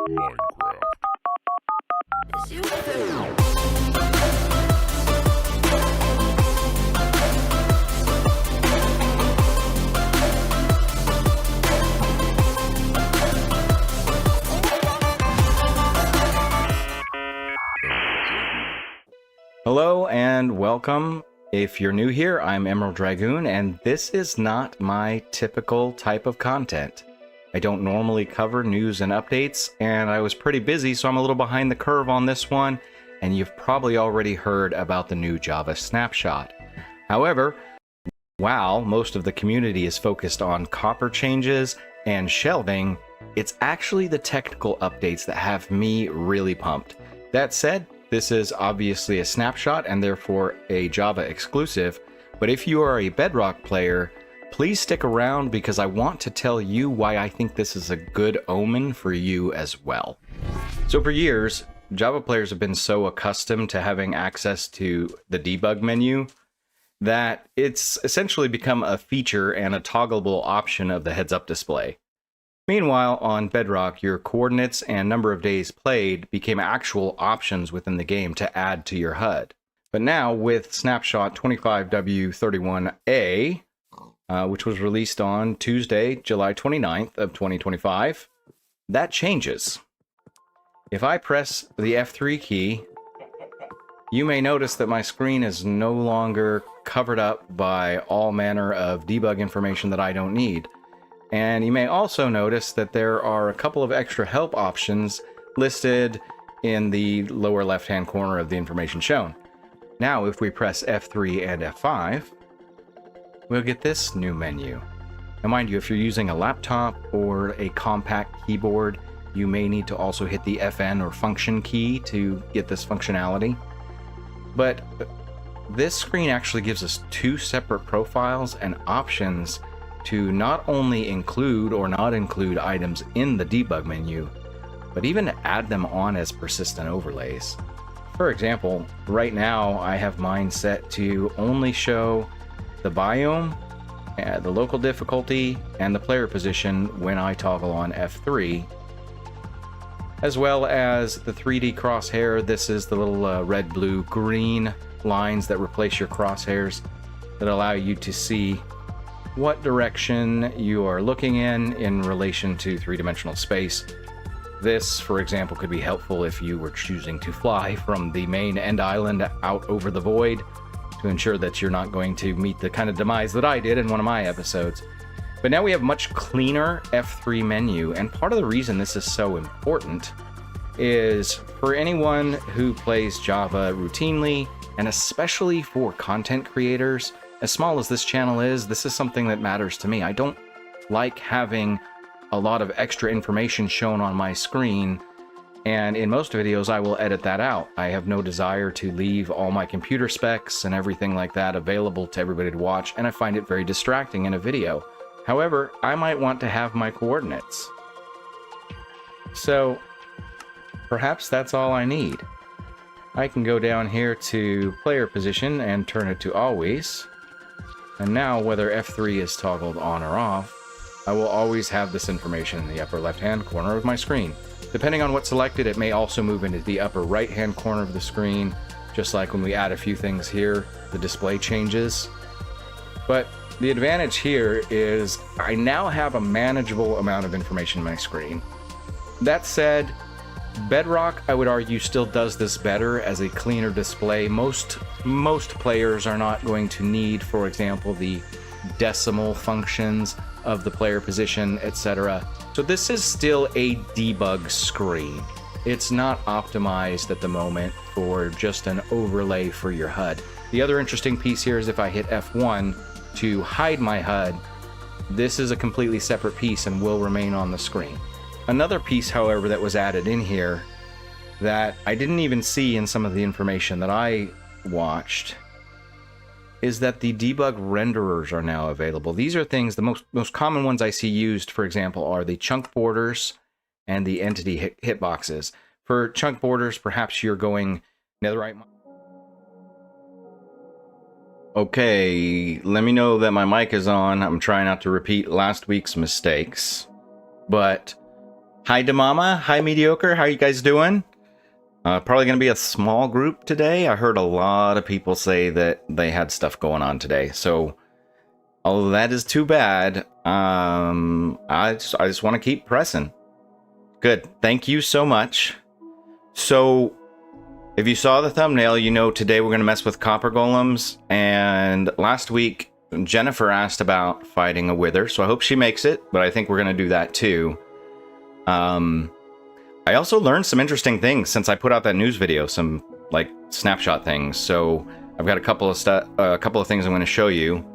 Minecraft. Hello and welcome. If you're new here, I'm Emerald Dragoon, and this is not my typical type of content. I don't normally cover news and updates, and I was pretty busy, so I'm a little behind the curve on this one, and you've probably already heard about the new Java Snapshot. However, while most of the community is focused on Copper changes and shelving, it's actually the technical updates that have me really pumped. That said, this is obviously a snapshot and therefore a Java exclusive, but if you are a Bedrock player, please stick around because I want to tell you why I think this is a good omen for you as well. So for years, Java players have been so accustomed to having access to the debug menu that it's essentially become a feature and a toggleable option of the heads-up display. Meanwhile, on Bedrock, your coordinates and number of days played became actual options within the game to add to your HUD. But now, with Snapshot 25W31A, which was released on Tuesday, July 29th of 2025, that changes. If I press the F3 key, you may notice that my screen is no longer covered up by all manner of debug information that I don't need. And you may also notice that there are a couple of extra help options listed in the lower left-hand corner of the information shown. Now, if we press F3 and F5, we'll get this new menu. Now, mind you, if you're using a laptop or a compact keyboard, you may need to also hit the FN or function key to get this functionality. But this screen actually gives us two separate profiles and options to not only include or not include items in the debug menu, but even to add them on as persistent overlays. For example, right now I have mine set to only show the biome, the local difficulty, and the player position when I toggle on F3, as well as the 3D crosshair. This is the little red, blue, green lines that replace your crosshairs that allow you to see what direction you are looking in relation to three-dimensional space. This, for example, could be helpful if you were choosing to fly from the main end island out over the void to ensure that you're not going to meet the kind of demise that I did in one of my episodes. But now we have much cleaner F3 menu, and part of the reason this is so important is for anyone who plays Java routinely, and especially for content creators. As small as this channel is, this is something that matters to me. I don't like having a lot of extra information shown on my screen, and in most videos I will edit that out. I have no desire to leave all my computer specs and everything like that available to everybody to watch, and I find it very distracting in a video. However, I might want to have my coordinates. So perhaps that's all I need. I can go down here to player position and turn it to always. And now, whether F3 is toggled on or off, I will always have this information in the upper left-hand corner of my screen. Depending on what's selected, it may also move into the upper right-hand corner of the screen, just like when we add a few things here, the display changes. But the advantage here is I now have a manageable amount of information in my screen. That said, Bedrock, I would argue, still does this better as a cleaner display. Most players are not going to need, for example, the decimal functions of the player position, etc. So this is still a debug screen. It's not optimized at the moment for just an overlay for your HUD. The other interesting piece here is if I hit F1 to hide my HUD, this is a completely separate piece and will remain on the screen. Another piece, however, that was added in here that I didn't even see in some of the information that I watched is that the debug renderers are now available. These are things, the most common ones I see used, for example, are the chunk borders and the entity hitboxes. For chunk borders, perhaps you're going netherite. Okay, let me know that my mic is on. I'm trying not to repeat last week's mistakes, but Hi, Demama. Hi, Mediocre. How you guys doing? Probably going to be a small group today. I heard a lot of people say that they had stuff going on today. So, although that is too bad, I just want to keep pressing. Good. Thank you so much. So, if you saw the thumbnail, you know today we're going to mess with Copper Golems. And last week, Jennifer asked about fighting a Wither. So I hope she makes it, but I think we're going to do that too. I also learned some interesting things since I put out that news video, some like snapshot things. So I've got a couple of things I'm going to show you,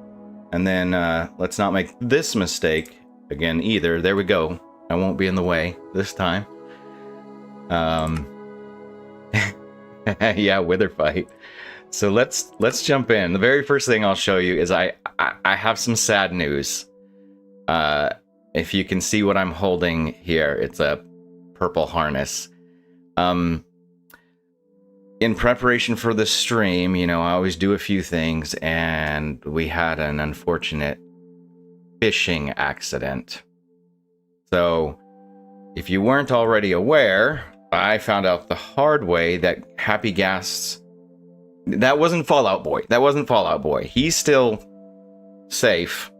and then let's not make this mistake again either. There we go. I won't be in the way this time. Yeah, Wither fight. So let's jump in. The very first thing I'll show you is I have some sad news. If you can see what I'm holding here, it's a purple harness. In preparation for the stream, you know, I always do a few things, and we had an unfortunate fishing accident. So, if you weren't already aware, I found out the hard way that Happy Gas... That wasn't Fallout Boy. That wasn't Fallout Boy. He's still safe.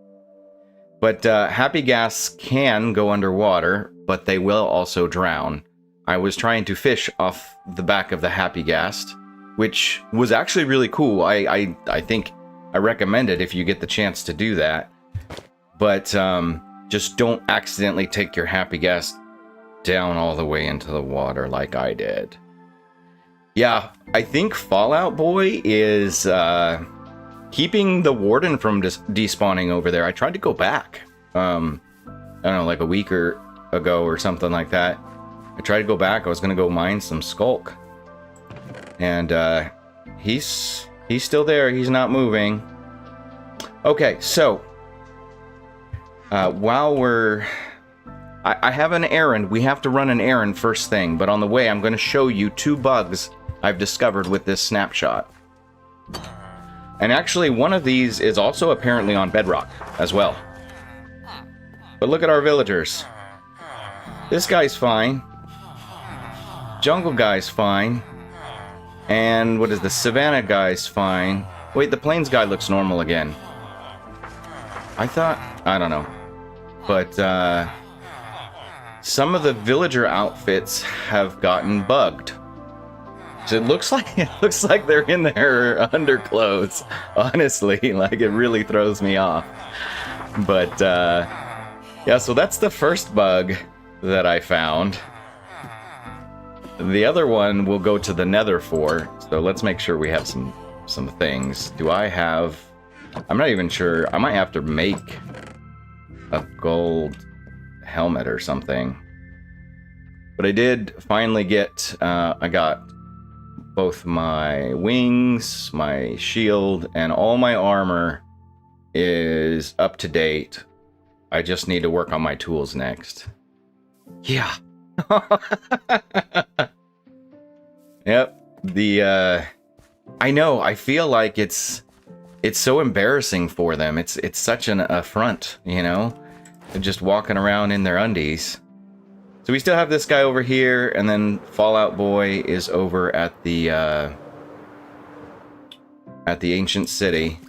But Happy Gas can go underwater, but they will also drown. I was trying to fish off the back of the Happy Gas, which was actually really cool. I think I recommend it if you get the chance to do that. But just don't accidentally take your Happy Gas down all the way into the water like I did. Yeah, I think Fallout Boy is keeping the warden from despawning over there. I tried to go back, I don't know, like a week ago or something like that. I tried to go back. I was gonna go mine some skulk, and he's still there. He's not moving. Okay, so while I have an errand. We have to run an errand first thing, but on the way I'm going to show you 2 bugs I've discovered with this snapshot. And actually, one of these is also apparently on Bedrock as well. But look at our villagers. This guy's fine. Jungle guy's fine. And what is the Savannah guy's fine. Wait, the Plains guy looks normal again. I don't know. But, some of the villager outfits have gotten bugged. So it looks like they're in their underclothes. Honestly, like it really throws me off. But yeah, so that's the first bug that I found. The other one we'll go to the Nether for. So let's make sure we have some things. Do I have? I'm not even sure. I might have to make a gold helmet or something. But I did finally get, I got both my wings, my shield, and all my armor is up to date. I just need to work on my tools next. Yeah. Yep. I know, I feel like it's so embarrassing for them. It's such an affront, you know? They're just walking around in their undies. So we still have this guy over here, and then Fallout Boy is over at the ancient city.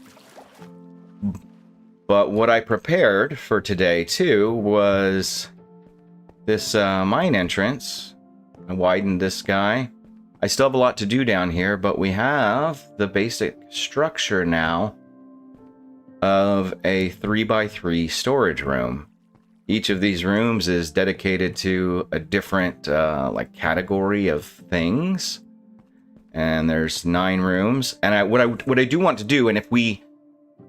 But what I prepared for today too was this mine entrance. I widened this guy. I still have a lot to do down here, but we have the basic structure now of a 3x3 storage room. Each of these rooms is dedicated to a different like category of things, and there's 9 rooms. And what I do want to do, and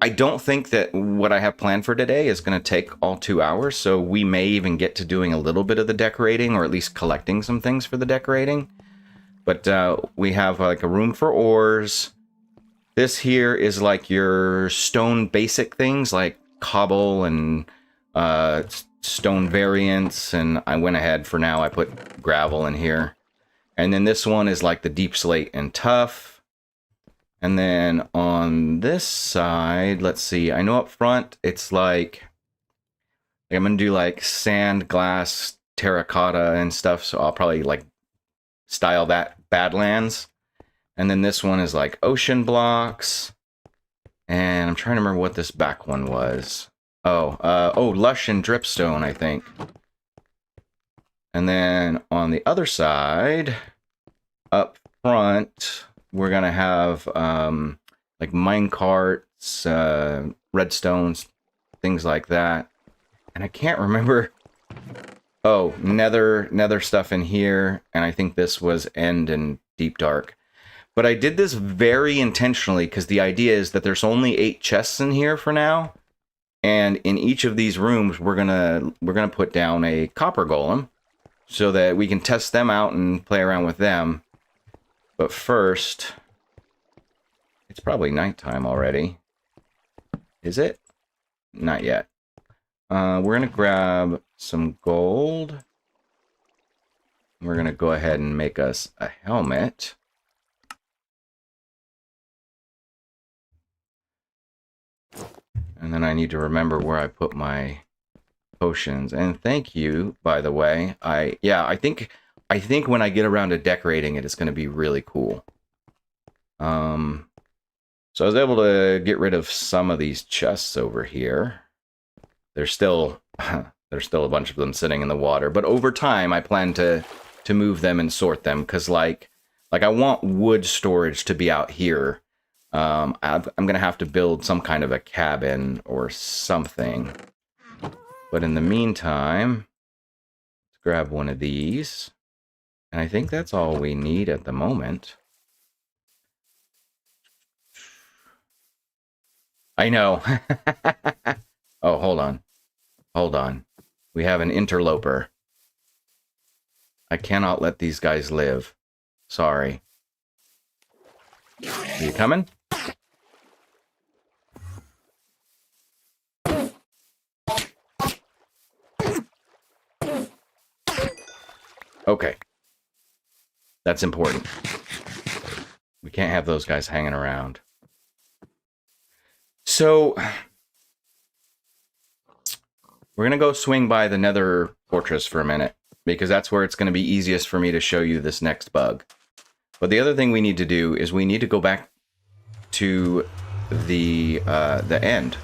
I don't think that what I have planned for today is going to take all 2 hours, so we may even get to doing a little bit of the decorating, or at least collecting some things for the decorating. But we have like a room for ores. This here is like your stone basic things like cobble and stone variants, and I went ahead for now. I put gravel in here. And then this one is like the deep slate and tough. And then on this side, let's see. I know up front it's like I'm gonna do like sand, glass, terracotta and stuff, so I'll probably like style that Badlands. And then this one is like ocean blocks. And I'm trying to remember what this back one was. Oh, lush and dripstone, I think. And then on the other side, up front, we're gonna have like mine carts, redstones, things like that. And I can't remember. Oh, nether stuff in here, and I think this was end and deep dark. But I did this very intentionally because the idea is that there's only 8 chests in here for now, and in each of these rooms we're gonna put down a copper golem so that we can test them out and play around with them. But first, it's probably nighttime already. Is it? Not yet. We're gonna grab some gold. We're gonna go ahead and make us a helmet. And then I need to remember where I put my potions. And thank you, by the way. I think when I get around to decorating it, it's going to be really cool. So I was able to get rid of some of these chests over here. There's still a bunch of them sitting in the water, but over time I plan to move them and sort them because like I want wood storage to be out here. I'm going to have to build some kind of a cabin or something. But in the meantime, let's grab one of these. And I think that's all we need at the moment. I know. Oh, hold on. Hold on. We have an interloper. I cannot let these guys live. Sorry. Are you coming? Okay. That's important. We can't have those guys hanging around. So, we're going to go swing by the Nether Fortress for a minute, because that's where it's going to be easiest for me to show you this next bug. But the other thing we need to do is we need to go back to the end.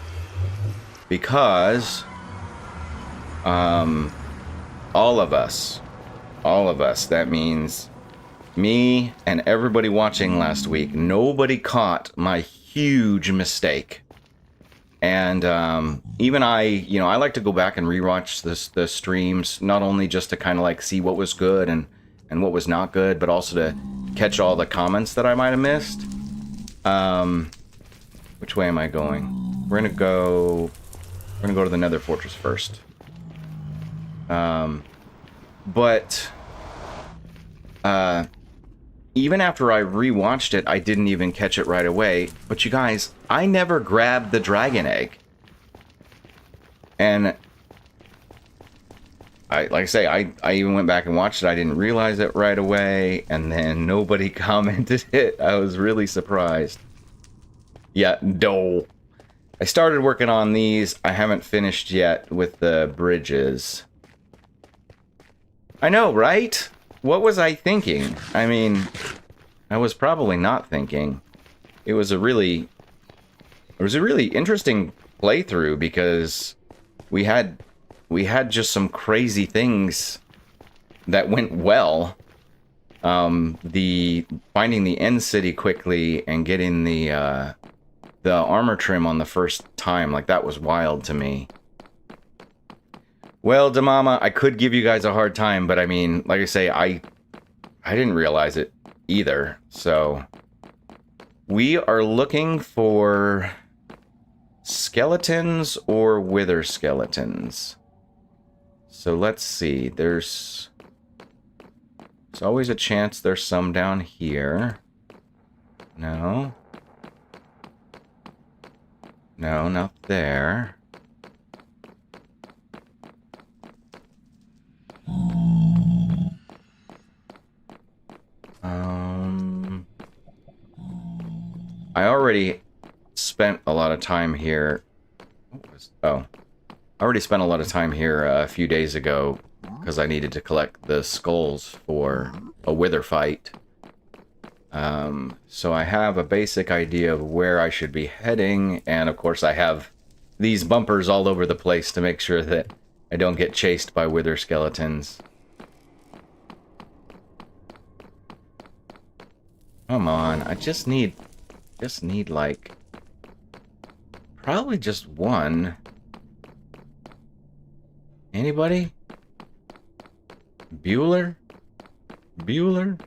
Because all of us, that means me and everybody watching last week, nobody caught my huge mistake. And even I like to go back and rewatch the streams, not only just to kind of like see what was good and what was not good, but also to catch all the comments that I might have missed. Which way am I going? We're gonna go to the Nether Fortress first. But even after I rewatched it, I didn't even catch it right away. But you guys, I never grabbed the dragon egg. And like I say, I even went back and watched it. I didn't realize it right away, and then nobody commented it. I was really surprised. Yeah, dole. I started working on these. I haven't finished yet with the bridges. I know, right? What was I thinking? I mean, I was probably not thinking. It was a really interesting playthrough because we had just some crazy things that went well. The finding the end city quickly and getting the armor trim on the first time, like that was wild to me. Well, Damama, I could give you guys a hard time, but I mean, like I say, I didn't realize it either. So we are looking for skeletons or wither skeletons. So let's see. There's always a chance there's some down here. No. No, not there. I already spent a lot of time here. I already spent a lot of time here a few days ago because I needed to collect the skulls for a wither fight. So I have a basic idea of where I should be heading, and of course I have these bumpers all over the place to make sure that I don't get chased by wither skeletons. Come on, I just need like, probably just one. Anybody? Bueller? Bueller?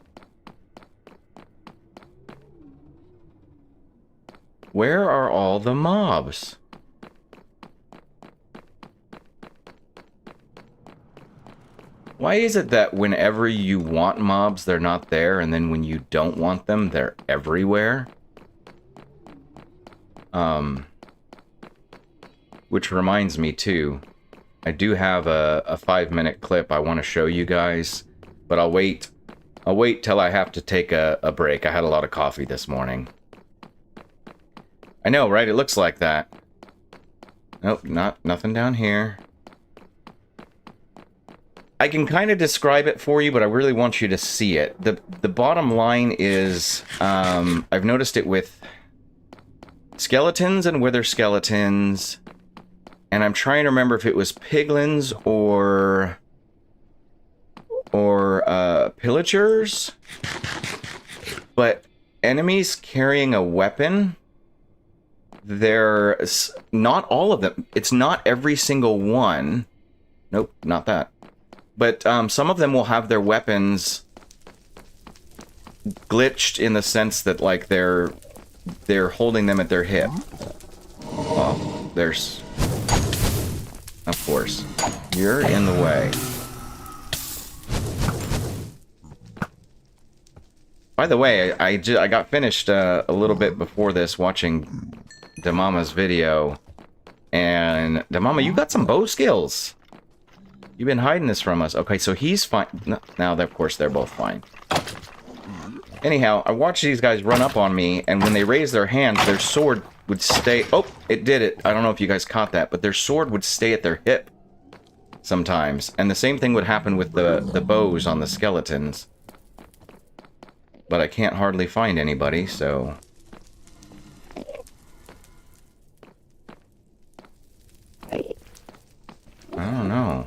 Where are all the mobs? Why is it that whenever you want mobs, they're not there, and then when you don't want them, they're everywhere? Which reminds me, too, I do have a 5-minute clip I want to show you guys, but I'll wait till I have to take a break. I had a lot of coffee this morning. I know, right? It looks like that. Nope, nothing down here. I can kind of describe it for you, but I really want you to see it. The bottom line is, I've noticed it with skeletons and wither skeletons, and I'm trying to remember if it was piglins or pillagers, but enemies carrying a weapon, there's not all of them. It's not every single one. Nope, not that. But some of them will have their weapons glitched in the sense that, like, they're holding them at their hip. Oh, there's... Of course. You're in the way. By the way, I got finished a little bit before this watching Damama's video. And, Damama, you got some bow skills. You've been hiding this from us. Okay, so he's fine. Now, of course, they're both fine. Anyhow, I watched these guys run up on me, and when they raised their hands, their sword would stay... Oh, it did it. I don't know if you guys caught that, but their sword would stay at their hip sometimes. And the same thing would happen with the bows on the skeletons. But I can't hardly find anybody, so... I don't know.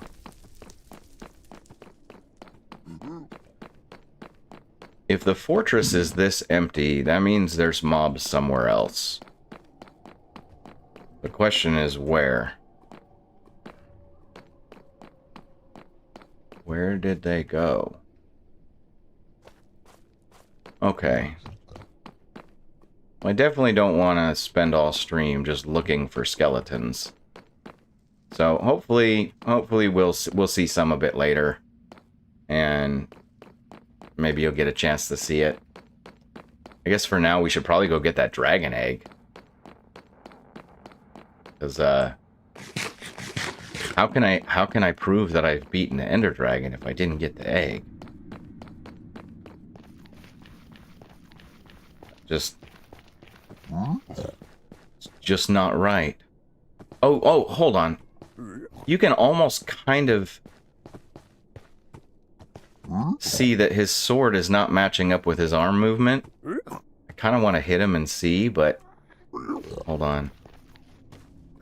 If the fortress is this empty, that means there's mobs somewhere else. The question is where? Where did they go? Okay. I definitely don't want to spend all stream just looking for skeletons. So hopefully we'll see some of it later. And maybe you'll get a chance to see it. I guess for now we should probably go get that dragon egg. Because how can I prove that I've beaten the Ender Dragon if I didn't get the egg? Just not right. Oh, hold on. You can almost kind of see that his sword is not matching up with his arm movement. I kind of want to hit him and see, but hold on.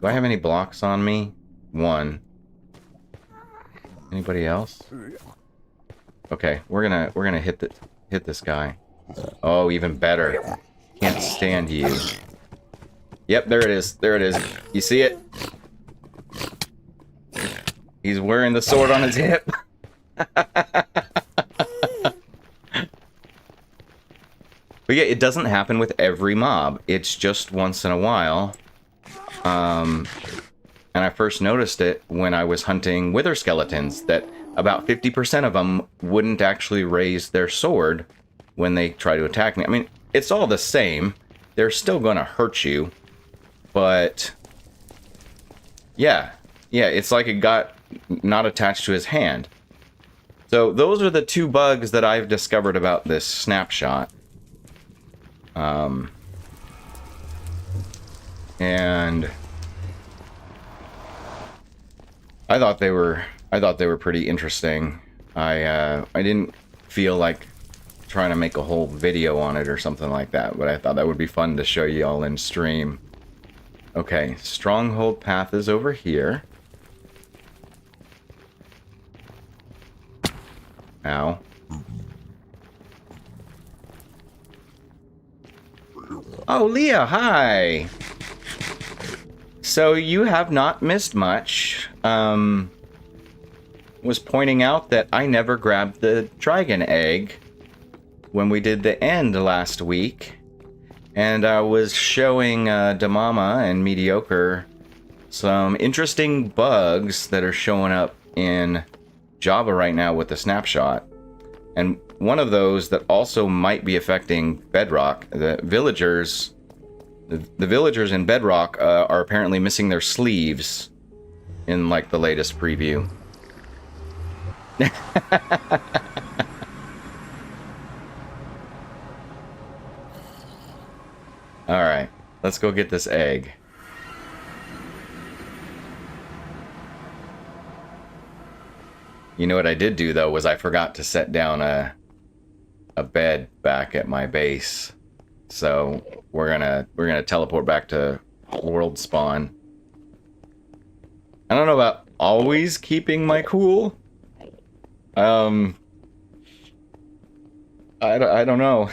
Do I have any blocks on me? One. Anybody else? Okay, we're gonna hit this guy. Oh, even better. Can't stand you. Yep, there it is. There it is. You see it? He's wearing the sword on his hip. But yeah, it doesn't happen with every mob. It's just once in a while. And I first noticed it when I was hunting wither skeletons, that about 50% of them wouldn't actually raise their sword when they try to attack me. I mean, it's all the same. They're still going to hurt you. But yeah, it's like it got not attached to his hand. So those are the two bugs that I've discovered about this snapshot. And I thought they were I thought they were pretty interesting. I didn't feel like trying to make a whole video on it or something like that, but I thought that would be fun to show you all in stream. Okay, stronghold path is over here. Ow. Oh, Leah, hi! So you have not missed much. Was pointing out that I never grabbed the dragon egg when we did the end last week. And I was showing Damama and Mediocre some interesting bugs that are showing up in Java right now with the snapshot. And one of those that also might be affecting Bedrock, the villagers in Bedrock are apparently missing their sleeves in like the latest preview. Alright, let's go get this egg. You know what I did do though was I forgot to set down a bed back at my base. So we're gonna teleport back to world spawn. I don't know about always keeping my cool. I don't know.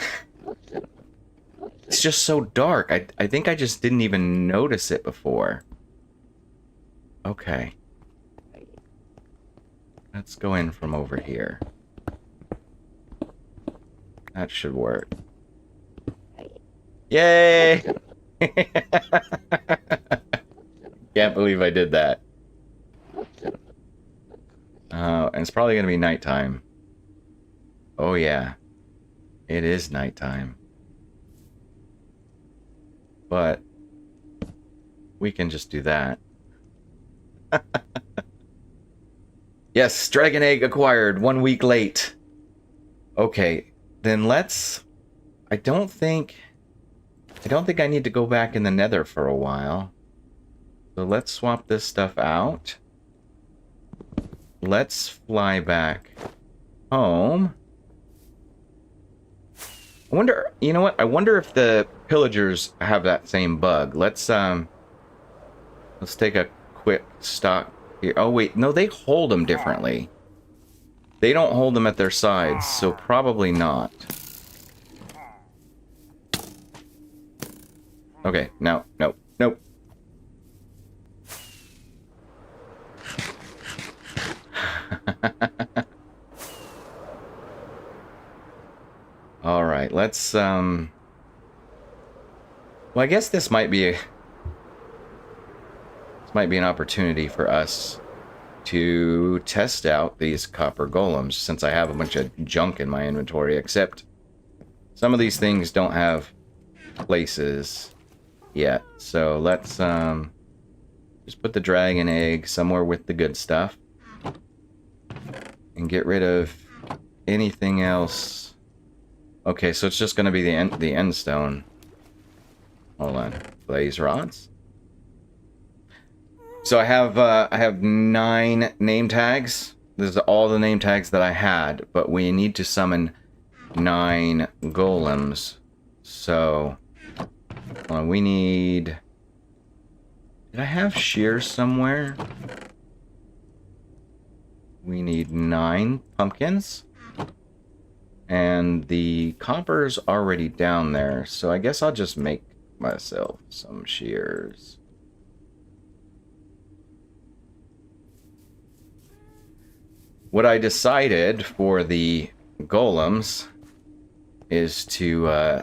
It's just so dark. I think I just didn't even notice it before. Okay. Let's go in from over here. That should work. Yay! Can't believe I did that. And it's probably going to be nighttime. Oh yeah. It is nighttime. But we can just do that. Yes, dragon egg acquired 1 week late. Okay, then let's... I don't think I need to go back in the nether for a while. So let's swap this stuff out. Let's fly back home. I wonder, you know what? I wonder if the pillagers have that same bug. Let's take a quick stock here. Oh wait, no, they hold them differently. They don't hold them at their sides, so probably not. Okay, no, no, nope. All right, let's well, I guess this might be an opportunity for us to test out these copper golems, since I have a bunch of junk in my inventory, except some of these things don't have places yet. So let's just put the dragon egg somewhere with the good stuff and get rid of anything else. Okay, so it's just going to be the end stone. Hold on. Blaze rods. So I have 9 name tags. This is all the name tags that I had, but we need to summon 9 golems. So we need... Did I have shears somewhere? We need 9 pumpkins. And the copper's already down there, so I guess I'll just make myself some shears. What I decided for the golems is to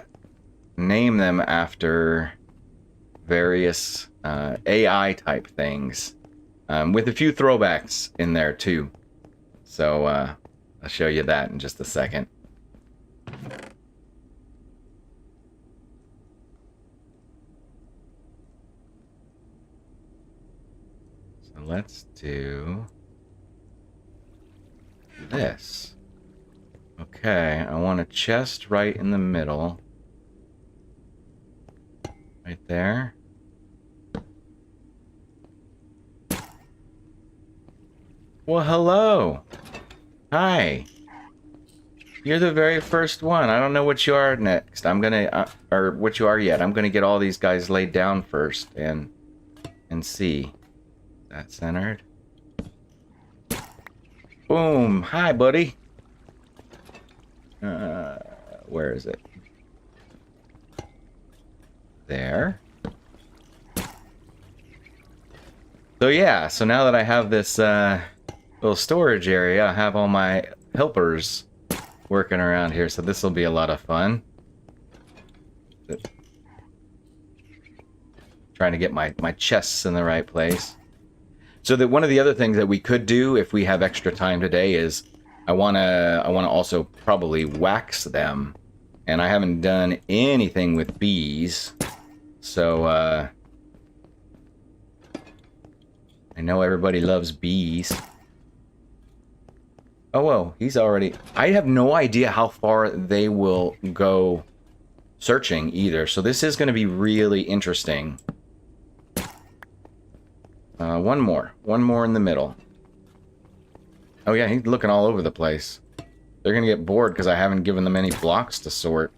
name them after various AI type things, with a few throwbacks in there too. So I'll show you that in just a second. So let's do this. Okay, I want a chest right in the middle. Right there. Well, hello. Hi. You're the very first one. I don't know what you are next. I'm gonna, or what you are yet. I'm gonna get all these guys laid down first and see. Is that centered? Boom. Hi, buddy. Where is it? There. So yeah, so now that I have this little storage area, I have all my helpers working around here, so this will be a lot of fun. Trying to get my chests in the right place. So that one of the other things that we could do if we have extra time today is I wanna also probably wax them. And I haven't done anything with bees. So I know everybody loves bees. Oh, whoa, he's already... I have no idea how far they will go searching either. So this is going to be really interesting. One more. One more in the middle. Oh, yeah, he's looking all over the place. They're going to get bored because I haven't given them any blocks to sort.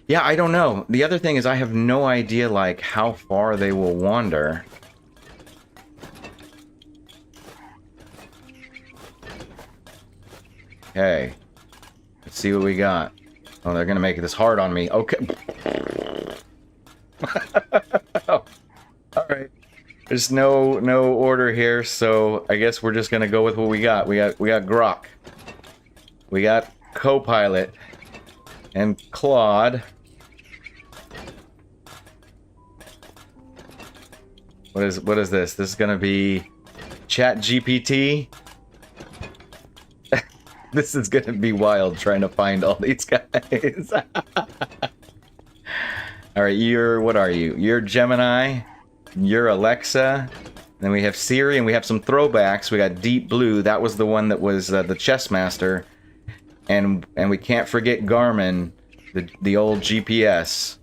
Yeah, I don't know. The other thing is I have no idea, like, how far they will wander. Okay. Let's see what we got. Oh, they're gonna make this hard on me. Okay. Oh, alright. There's no order here, so I guess we're just gonna go with what we got. We got Grok. We got Copilot. And Claude. What is this? This is gonna be ChatGPT. This is gonna be wild trying to find all these guys. Alright, what are you? You're Gemini. You're Alexa. Then we have Siri, and we have some throwbacks. We got Deep Blue. That was the one that was the chess master. And we can't forget Garmin, the old GPS.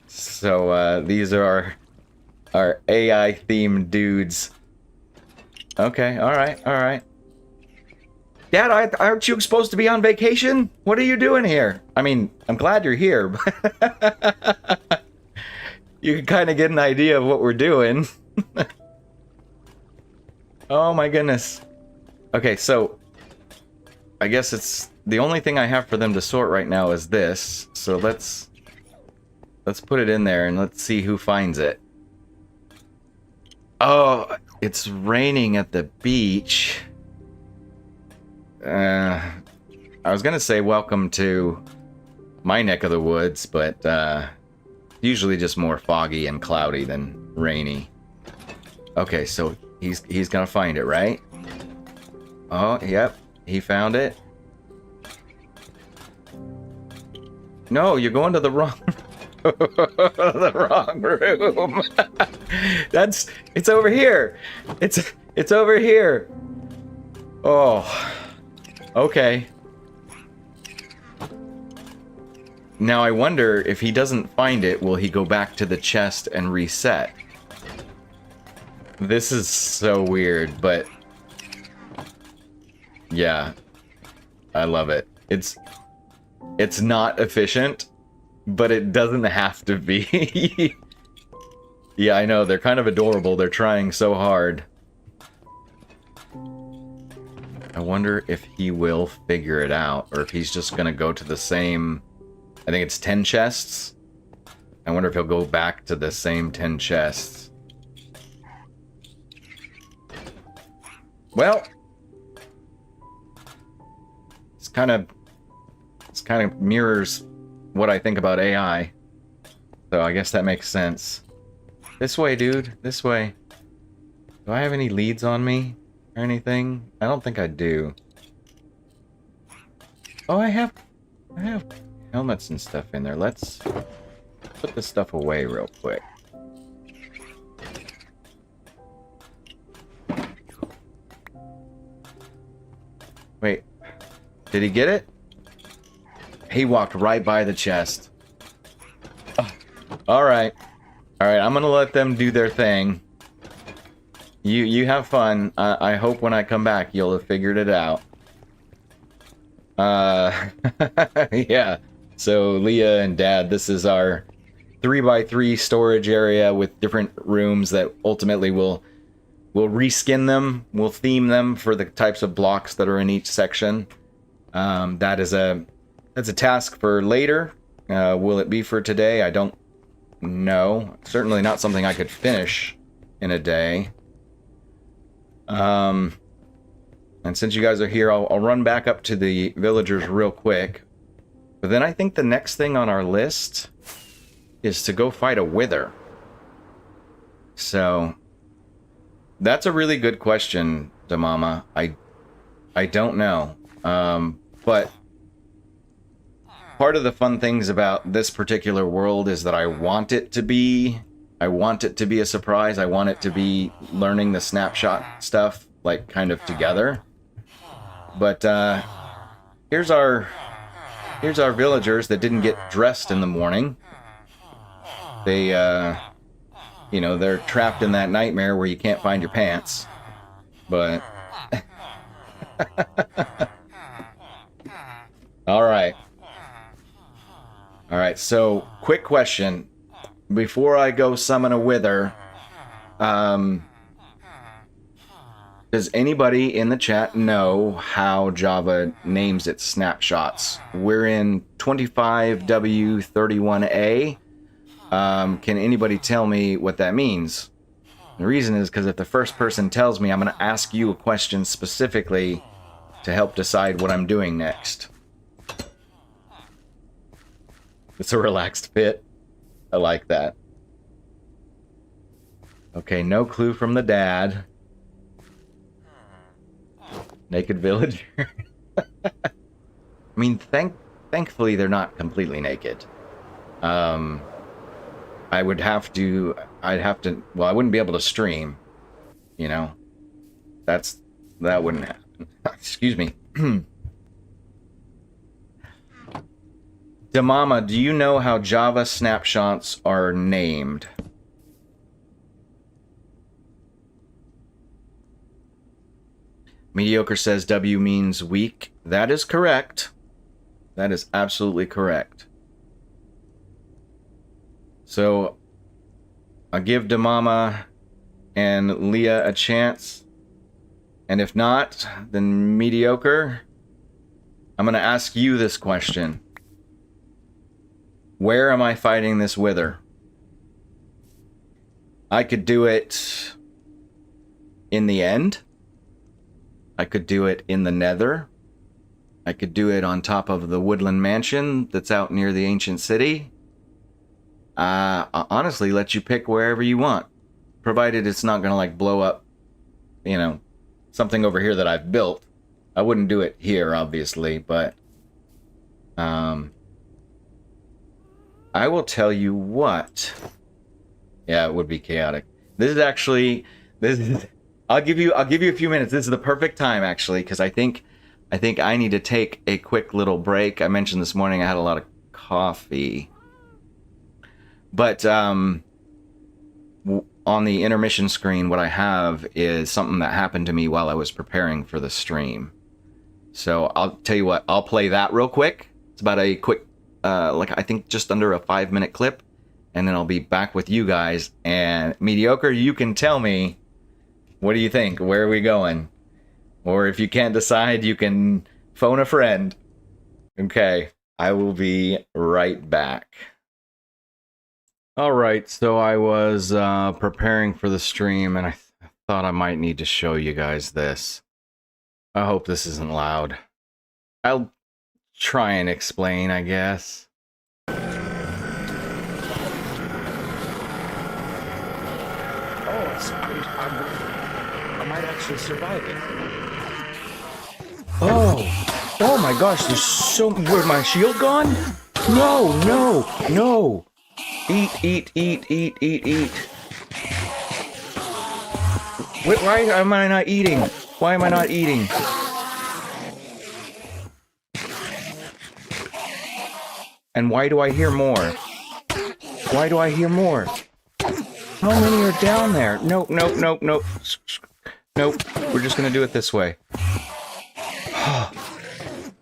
So these are our AI themed dudes. Okay, alright. Dad, aren't you supposed to be on vacation? What are you doing here? I mean, I'm glad you're here, but you can kind of get an idea of what we're doing. Oh my goodness. Okay, so I guess it's the only thing I have for them to sort right now is this. So let's put it in there and let's see who finds it. Oh, it's raining at the beach. I was gonna say welcome to my neck of the woods, but usually just more foggy and cloudy than rainy. Okay, so he's gonna find it, right? Oh, yep, he found it. No, you're going to the wrong the wrong room. It's over here. It's over here. Oh. Okay. Now I wonder if he doesn't find it, will he go back to the chest and reset? This is so weird, but yeah, I love it. It's not efficient, but it doesn't have to be. Yeah, I know, they're kind of adorable. They're trying so hard. I wonder if he will figure it out, or if he's just gonna go to the same... I think it's 10 chests. I wonder if he'll go back to the same 10 chests. Well... It's kind of mirrors what I think about AI. So I guess that makes sense. This way, dude. This way. Do I have any leads on me? Or anything? I don't think I do. Oh, I have helmets and stuff in there. Let's put this stuff away real quick. Wait, did he get it? He walked right by the chest. Oh, all right, I'm gonna let them do their thing. You have fun. I hope when I come back you'll have figured it out. Yeah. So Leah and Dad, this is our 3x3 storage area with different rooms that ultimately we'll reskin them. We'll theme them for the types of blocks that are in each section. That's a task for later. Will it be for today? I don't know. Certainly not something I could finish in a day. And since you guys are here, I'll run back up to the villagers real quick. But then I think the next thing on our list is to go fight a wither. So that's a really good question, Damama. I don't know. But part of the fun things about this particular world is that I want it to be a surprise. I want it to be learning the snapshot stuff, like, kind of together. But here's our villagers that didn't get dressed in the morning. They you know, they're trapped in that nightmare where you can't find your pants. But all right. All right, so quick question before I go summon a wither. Does anybody in the chat know how Java names its snapshots? We're in 25W31A. Can anybody tell me what that means? The reason is because if the first person tells me, I'm going to ask you a question specifically to help decide what I'm doing next. It's a relaxed fit. I like that. Okay, no clue from the dad. Naked villager. I mean, thankfully they're not completely naked. I'd have to, well, I wouldn't be able to stream, you know. That wouldn't happen. Excuse me. Damama, do you know how Java snapshots are named? Mediocre says W means weak. That is correct. That is absolutely correct. So, I'll give Damama and Leah a chance. And if not, then Mediocre, I'm going to ask you this question. Where am I fighting this wither? I could do it in the end. I could do it in the nether. I could do it on top of the woodland mansion that's out near the ancient city. Honestly, let you pick wherever you want. Provided it's not gonna, like, blow up, you know, something over here that I've built. I wouldn't do it here, obviously, but I will tell you what. Yeah, it would be chaotic. This is I'll give you a few minutes. This is the perfect time, actually, because I think I need to take a quick little break. I mentioned this morning I had a lot of coffee. But on the intermission screen, what I have is something that happened to me while I was preparing for the stream. So I'll tell you what, I'll play that real quick. It's about a quick, like, I think just under a 5-minute clip. And then I'll be back with you guys. And Mediocre, you can tell me, what do you think? Where are we going? Or if you can't decide, you can phone a friend. Okay, I will be right back. Alright, so I was preparing for the stream, and I thought I might need to show you guys this. I hope this isn't loud. I'll try and explain, I guess. Oh, I might actually survive it. Oh my gosh, there's so... Where's my shield gone? No, no, no! Eat. Why am I not eating? Why am I not eating? And why do I hear more? Why do I hear more? How many are down there? Nope, nope, nope, nope. Nope, we're just gonna do it this way.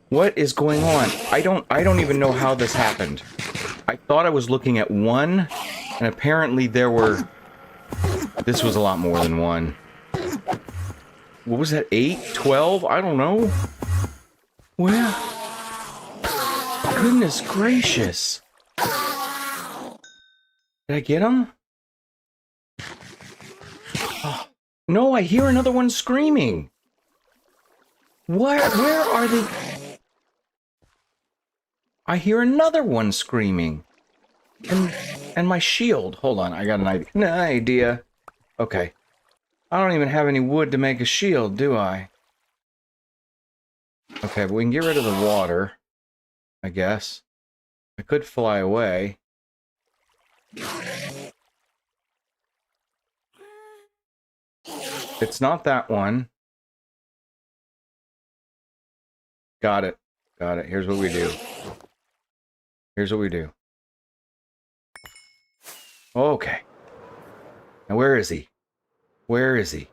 What is going on? I don't even know how this happened. I thought I was looking at one, and apparently there were... This was a lot more than one. What was that, 8? 12? I don't know. Where? Goodness gracious. Did I get him? Oh, no, I hear another one screaming. Where are they? I hear another one screaming. And my shield. Hold on, I got an idea. Okay. I don't even have any wood to make a shield, do I? Okay, but we can get rid of the water, I guess. I could fly away. It's not that one. Got it. Got it. Here's what we do. Here's what we do. Okay. Now where is he? Where is he?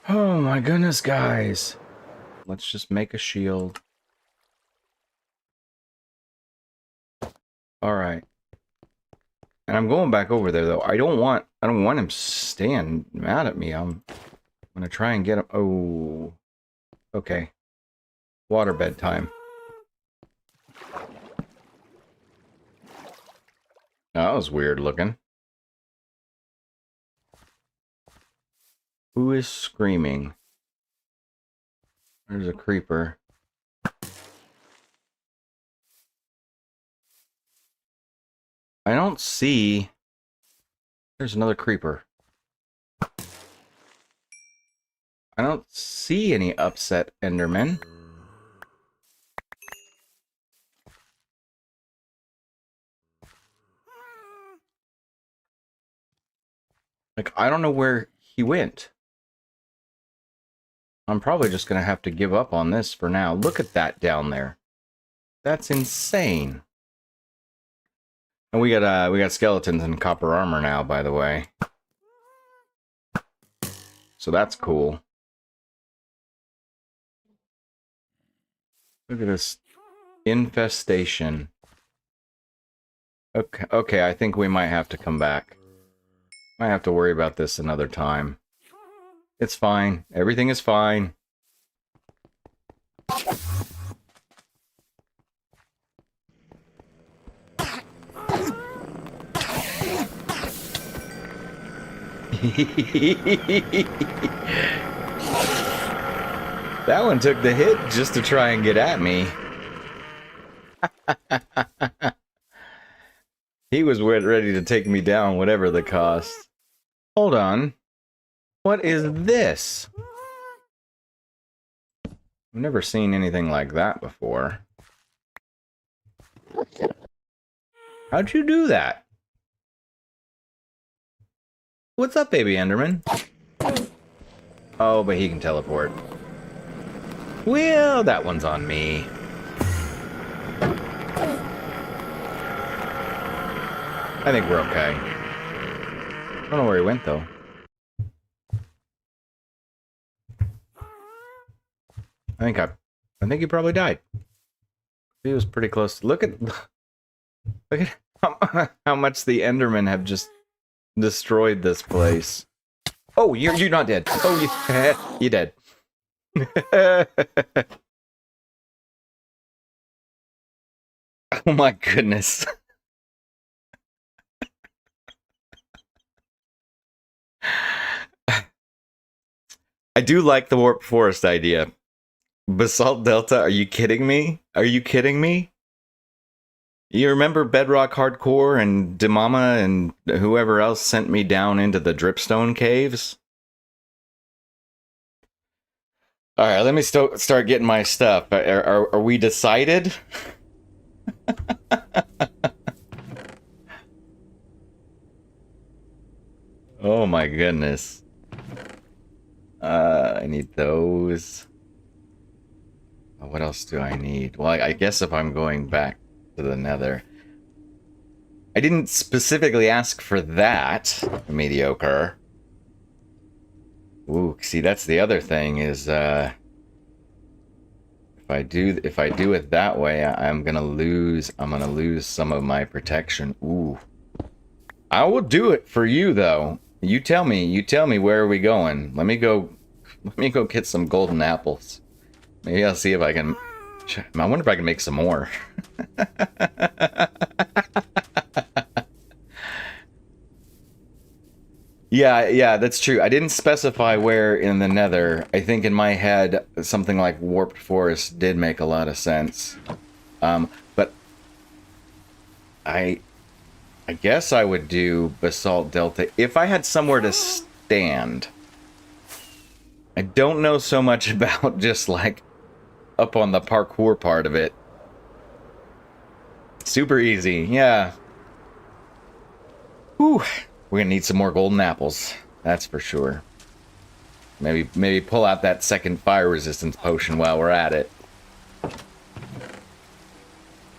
Oh my goodness, guys. Let's just make a shield. Alright. And I'm going back over there though. I don't want him staying mad at me. I'm gonna try and get him. Oh. Okay. Waterbed time. That was weird looking. Who is screaming? There's a creeper. I don't see... There's another creeper. I don't see any upset Endermen. Like, I don't know where he went. I'm probably just gonna have to give up on this for now. Look at that down there. That's insane. And we got skeletons and copper armor now, by the way. So that's cool. Look at this infestation. Okay, I think we might have to come back. Might have to worry about this another time. It's fine. Everything is fine. That one took the hit just to try and get at me. He was ready to take me down, whatever the cost. Hold on. What is this? I've never seen anything like that before. How'd you do that? What's up, baby Enderman? Oh, but he can teleport. Well, that one's on me. I think we're okay. I don't know where he went, though. I think he probably died. He was pretty close. Look at how much the Endermen have just destroyed this place. Oh, you're not dead. Oh, you're dead. Oh my goodness. I do like the Warped Forest idea. Basalt Delta, are you kidding me? Are you kidding me? You remember Bedrock Hardcore and Demama and whoever else sent me down into the Dripstone Caves? Alright, let me start getting my stuff. Are we decided? Oh my goodness. I need those. What else do I need? Well, I guess if I'm going back to the nether. I didn't specifically ask for that, mediocre. Ooh, see, that's the other thing is, if I do it that way, I'm gonna lose some of my protection. Ooh. I will do it for you though. You tell me where are we going? Let me go get some golden apples. Maybe I'll see if I can. I wonder if I can make some more. Yeah, that's true. I didn't specify where in the nether. I think in my head, something like warped forest did make a lot of sense. But I guess I would do basalt delta if I had somewhere to stand. I don't know so much about just like up on the parkour part of it. Super easy, yeah. Whew. We're gonna need some more golden apples, that's for sure. Maybe pull out that second fire resistance potion while we're at it.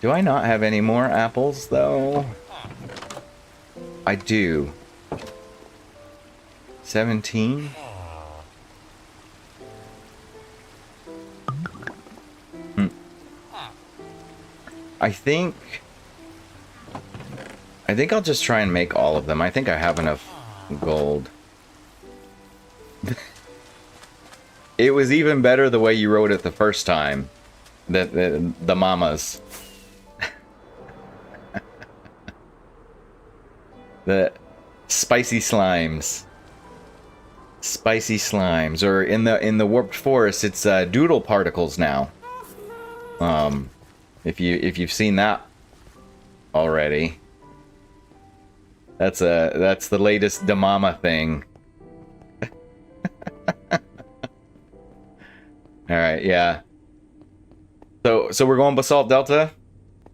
Do I not have any more apples though? I do. 17? I think I'll just try and make all of them. I think I have enough gold. It was even better the way you wrote it the first time. The mamas. The spicy slimes. Spicy slimes. Or in the warped forest, it's doodle particles now. If you've seen that already. That's the latest Damama thing. Alright, yeah. So we're going Basalt Delta?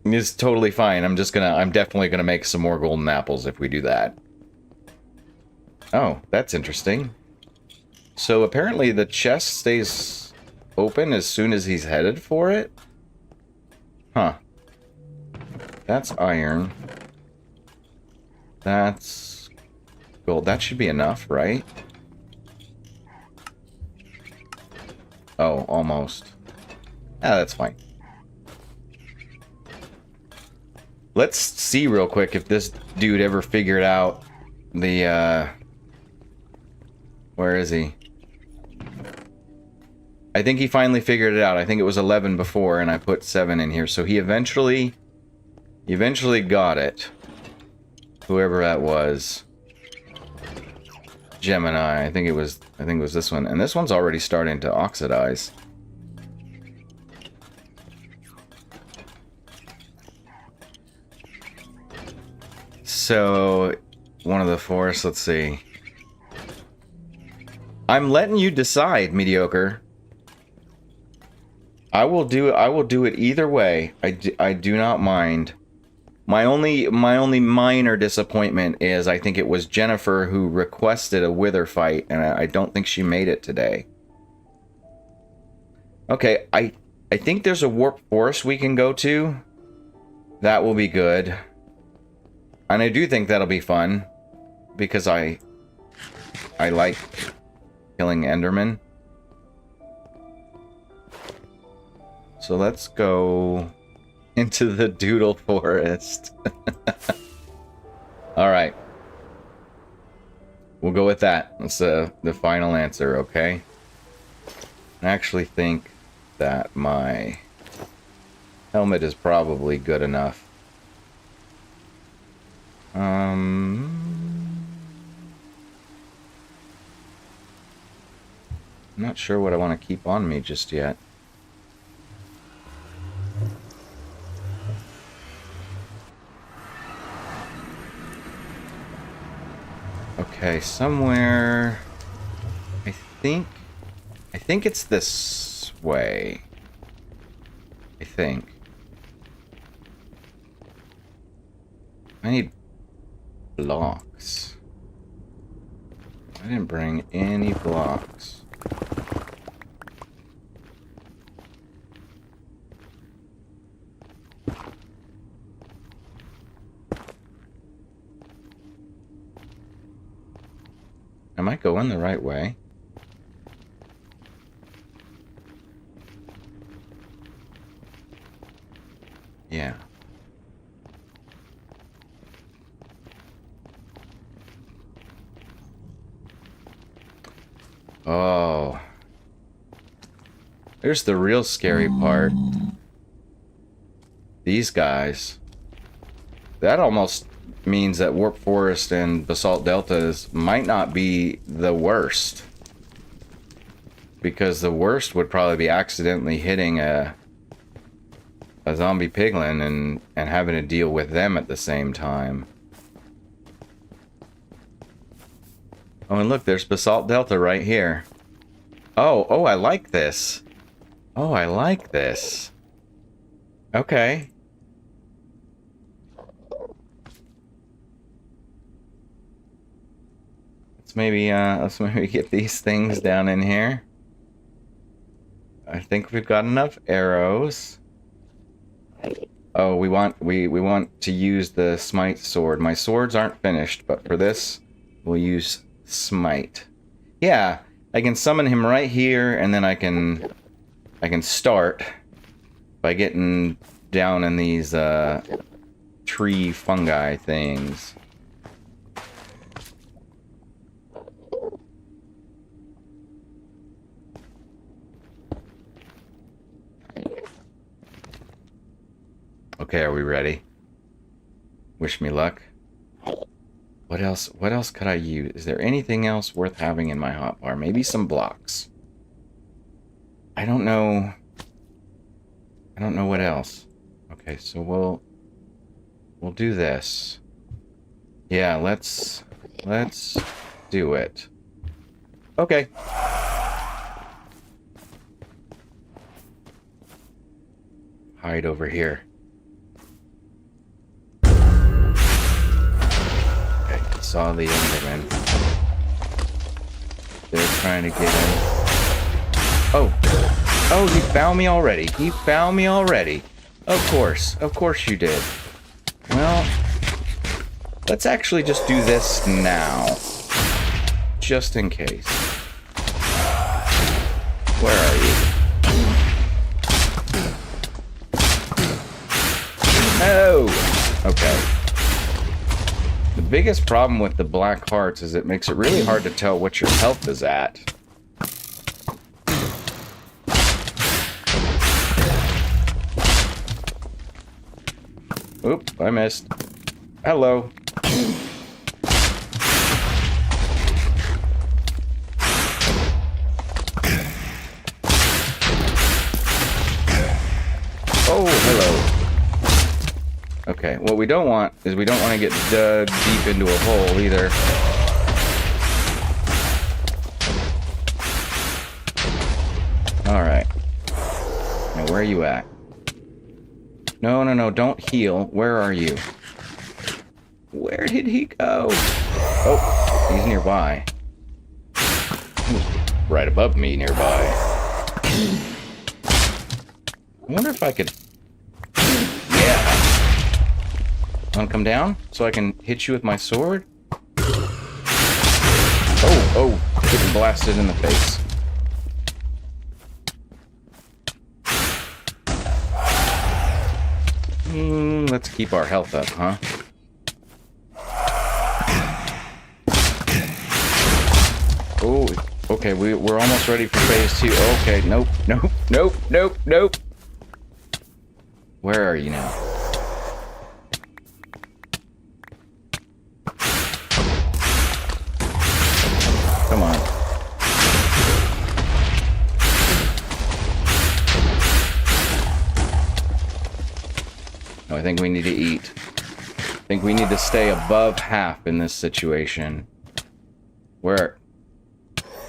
It's totally fine. I'm definitely gonna make some more golden apples if we do that. Oh, that's interesting. So apparently the chest stays open as soon as he's headed for it? Huh. That's iron. That's gold. That should be enough, right? Oh, almost. Ah, that's fine. Let's see real quick if this dude ever figured out the, where is he? I think he finally figured it out. I think it was 11 before, and I put 7 in here. So he eventually got it. Whoever that was. Gemini. I think it was this one. And this one's already starting to oxidize. So, one of the forests, let's see. I'm letting you decide, mediocre. I will do it either way. I do not mind. My only minor disappointment is I think it was Jennifer who requested a wither fight, and I don't think she made it today. Okay, I think there's a warp forest we can go to. That will be good. And I do think that'll be fun because I like killing Endermen. So let's go into the Doodle Forest. Alright. We'll go with that. That's the final answer, okay? I actually think that my helmet is probably good enough. I'm not sure what I want to keep on me just yet. Okay, somewhere. I think it's this way. I think. I need blocks. I didn't bring any blocks. Am I going the right way? Yeah. Oh. Here's the real scary part. These guys. That almost means that Warp Forest and Basalt Deltas might not be the worst. Because the worst would probably be accidentally hitting a zombie piglin and having to deal with them at the same time. Oh, and look, there's Basalt Delta right here. Oh, I like this. Oh, I like this. Okay. Let's maybe get these things down in here. I think we've got enough arrows. Oh, we want to use the smite sword. My swords aren't finished, but for this, we'll use smite. Yeah, I can summon him right here, and then I can start by getting down in these tree fungi things. Okay, are we ready? Wish me luck. What else could I use? Is there anything else worth having in my hotbar? Maybe some blocks. I don't know what else. Okay, so we'll do this. Yeah, let's do it. Okay. Hide over here. Saw the Enderman. They're trying to get in. Oh, he found me already. He found me already. Of course you did. Well, let's actually just do this now. Just in case. Where are you? Oh! Okay. The biggest problem with the black hearts is it makes it really hard to tell what your health is at. Oop, I missed. Hello. Oh, hello. Okay, what we don't want is we don't want to get dug deep into a hole either. Alright. Now, where are you at? No, don't heal. Where are you? Where did he go? Oh, he's nearby. He's right above me nearby. I wonder if I could... Yeah. Want to come down so I can hit you with my sword? Oh, getting blasted in the face. Let's keep our health up, huh? Oh, okay, we're almost ready for phase 2. Okay, nope. Where are you now? Come on. No, I think we need to eat. I think we need to stay above half in this situation. Where?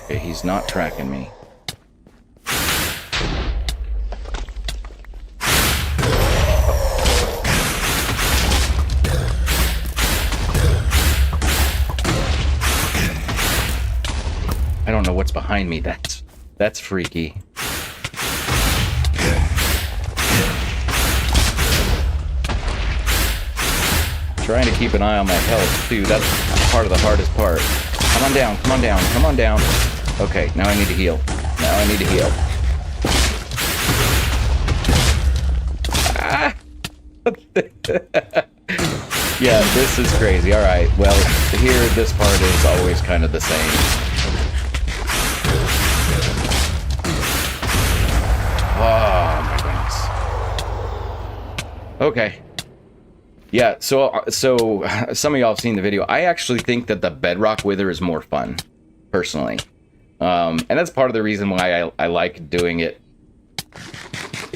Okay, he's not tracking me. I don't know what's behind me. That's freaky. trying to keep an eye on my health, too. That's part of the hardest part. Come on down, come on down, come on down. Okay, now I need to heal. Now I need to heal. Ah! Yeah, this is crazy. Alright, well, here, this part is always kind of the same. Oh, my goodness. Okay. Yeah, so some of y'all have seen the video. I actually think that the Bedrock Wither is more fun, personally. And that's part of the reason why I like doing it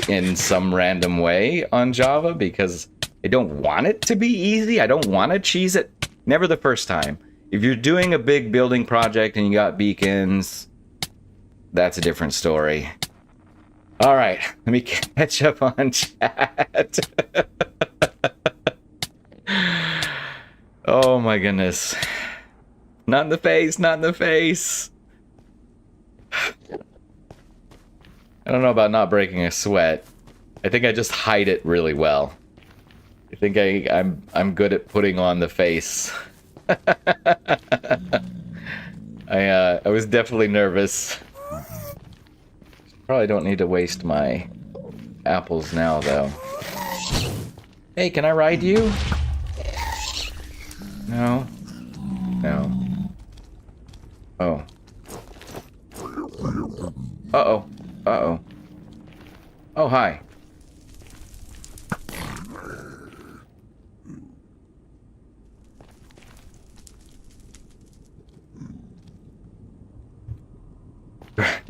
in some random way on Java, because I don't want it to be easy. I don't want to cheese it. Never the first time. If you're doing a big building project and you got beacons, that's a different story. All right, let me catch up on chat. Oh my goodness. Not in the face, not in the face. I don't know about not breaking a sweat. I think I just hide it really well. I think I'm good at putting on the face. I was definitely nervous. Probably don't need to waste my apples now, though. Hey, can I ride you? No. No. Oh. Uh-oh. Uh-oh. Oh, hi.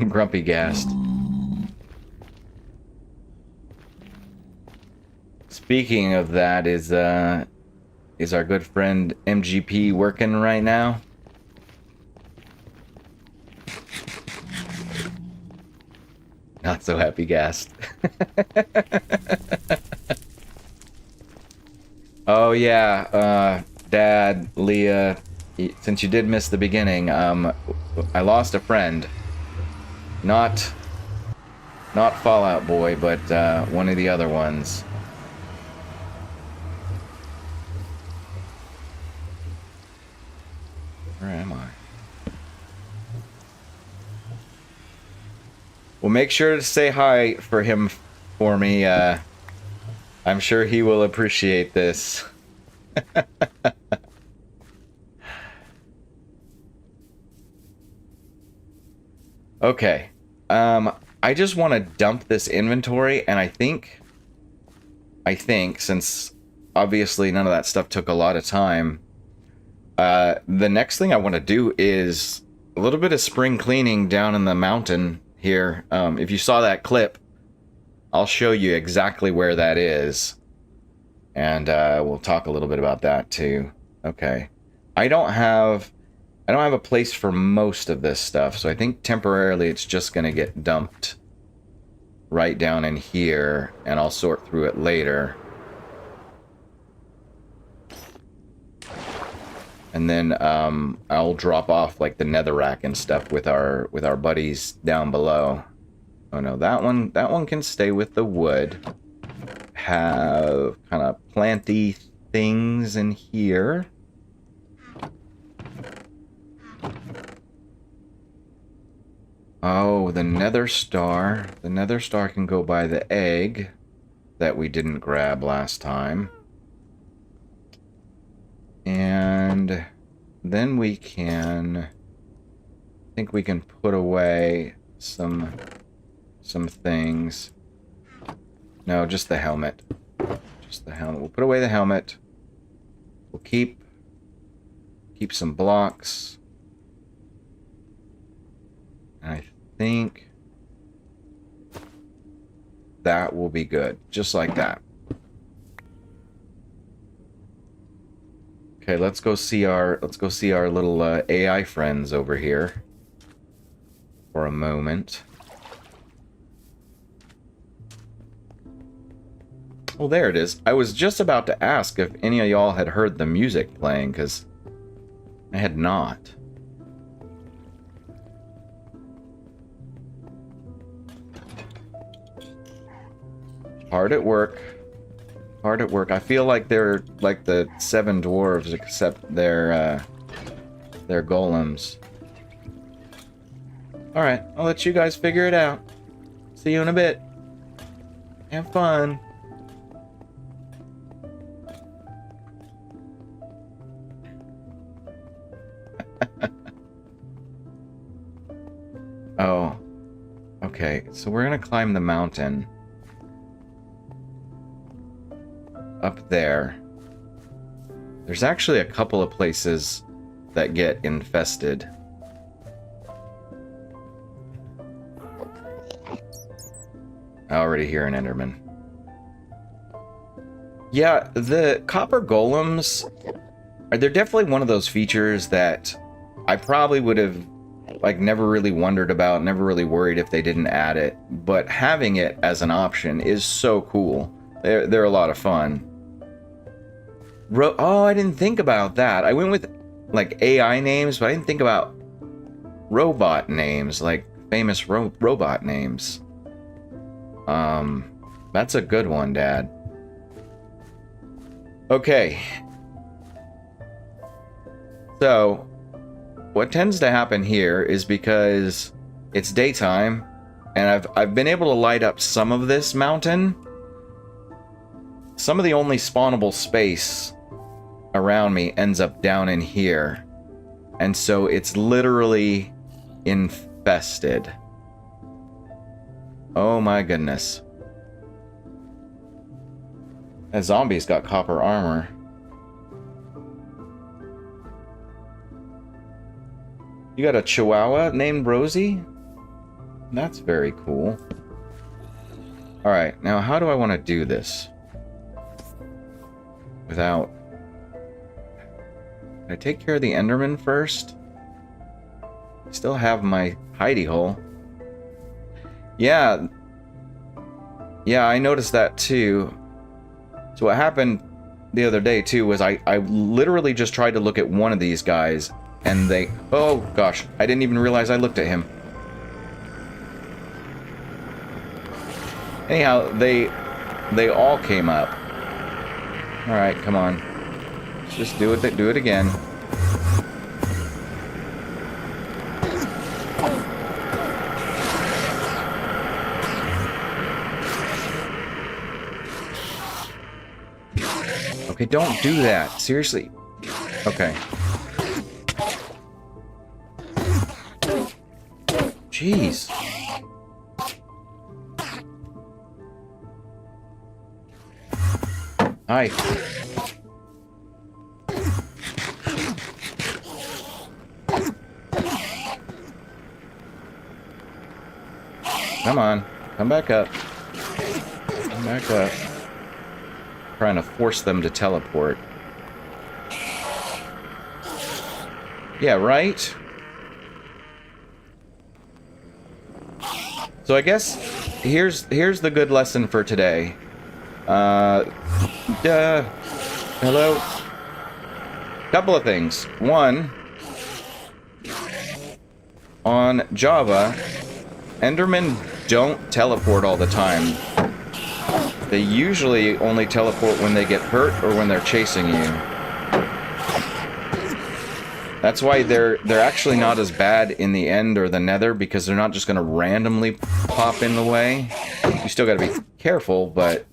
Grumpy gassed. Speaking of that, is our good friend MGP working right now? Not so happy gassed. Oh yeah, Dad, Leah, since you did miss the beginning, I lost a friend. Not Fallout Boy, but one of the other ones. Where am I? Well, make sure to say hi for him for me. I'm sure he will appreciate this. Okay. I just want to dump this inventory, and I think, since obviously none of that stuff took a lot of time, the next thing I want to do is a little bit of spring cleaning down in the mountain here. If you saw that clip, I'll show you exactly where that is, and we'll talk a little bit about that too. Okay. I don't have a place for most of this stuff, so I think temporarily it's just going to get dumped right down in here, and I'll sort through it later. And then I'll drop off like the netherrack and stuff with our buddies down below. Oh no, that one can stay with the wood. Have kind of planty things in here. Oh, the nether star. The nether star can go by the egg that we didn't grab last time. And then we can, I think we can put away some things. No, just the helmet. Just the helmet. We'll put away the helmet. We'll keep some blocks. I think that will be good, just like that. Okay, let's go see our little AI friends over here for a moment. Well, there it is. I was just about to ask if any of y'all had heard the music playing, because I had not. Hard at work. Hard at work. I feel like they're like the 7 dwarves, except they're golems. Alright, I'll let you guys figure it out. See you in a bit. Have fun. Oh. Okay, so we're gonna climb the mountain. Up there. There's actually a couple of places that get infested. I already hear an Enderman. Yeah, the Copper Golems, they're definitely one of those features that I probably would have like never really wondered about, never really worried if they didn't add it, but having it as an option is so cool. They're a lot of fun. Oh, I didn't think about that. I went with like AI names, but I didn't think about robot names, like famous robot names. That's a good one, Dad. Okay. So, what tends to happen here is because it's daytime, and I've been able to light up some of this mountain. Some of the only spawnable space around me ends up down in here. And so it's literally infested. Oh my goodness. That zombie's got copper armor. You got a chihuahua named Rosie? That's very cool. Alright, now how do I want to do this? Without... Can I take care of the Enderman first? I still have my hidey hole. Yeah. Yeah, I noticed that too. So what happened the other day too was I literally just tried to look at one of these guys and they... Oh gosh, I didn't even realize I looked at him. Anyhow, they all came up. Alright, come on. Just do it again. Okay, don't do that. Seriously. Okay. Jeez. Hi. Come on. Come back up. Come back up. Trying to force them to teleport. Yeah, right? So I guess here's the good lesson for today. Hello? Couple of things. One, on Java, Endermen don't teleport all the time. They usually only teleport when they get hurt or when they're chasing you. That's why they're actually not as bad in the end or the nether, because they're not just going to randomly pop in the way. You still got to be careful, but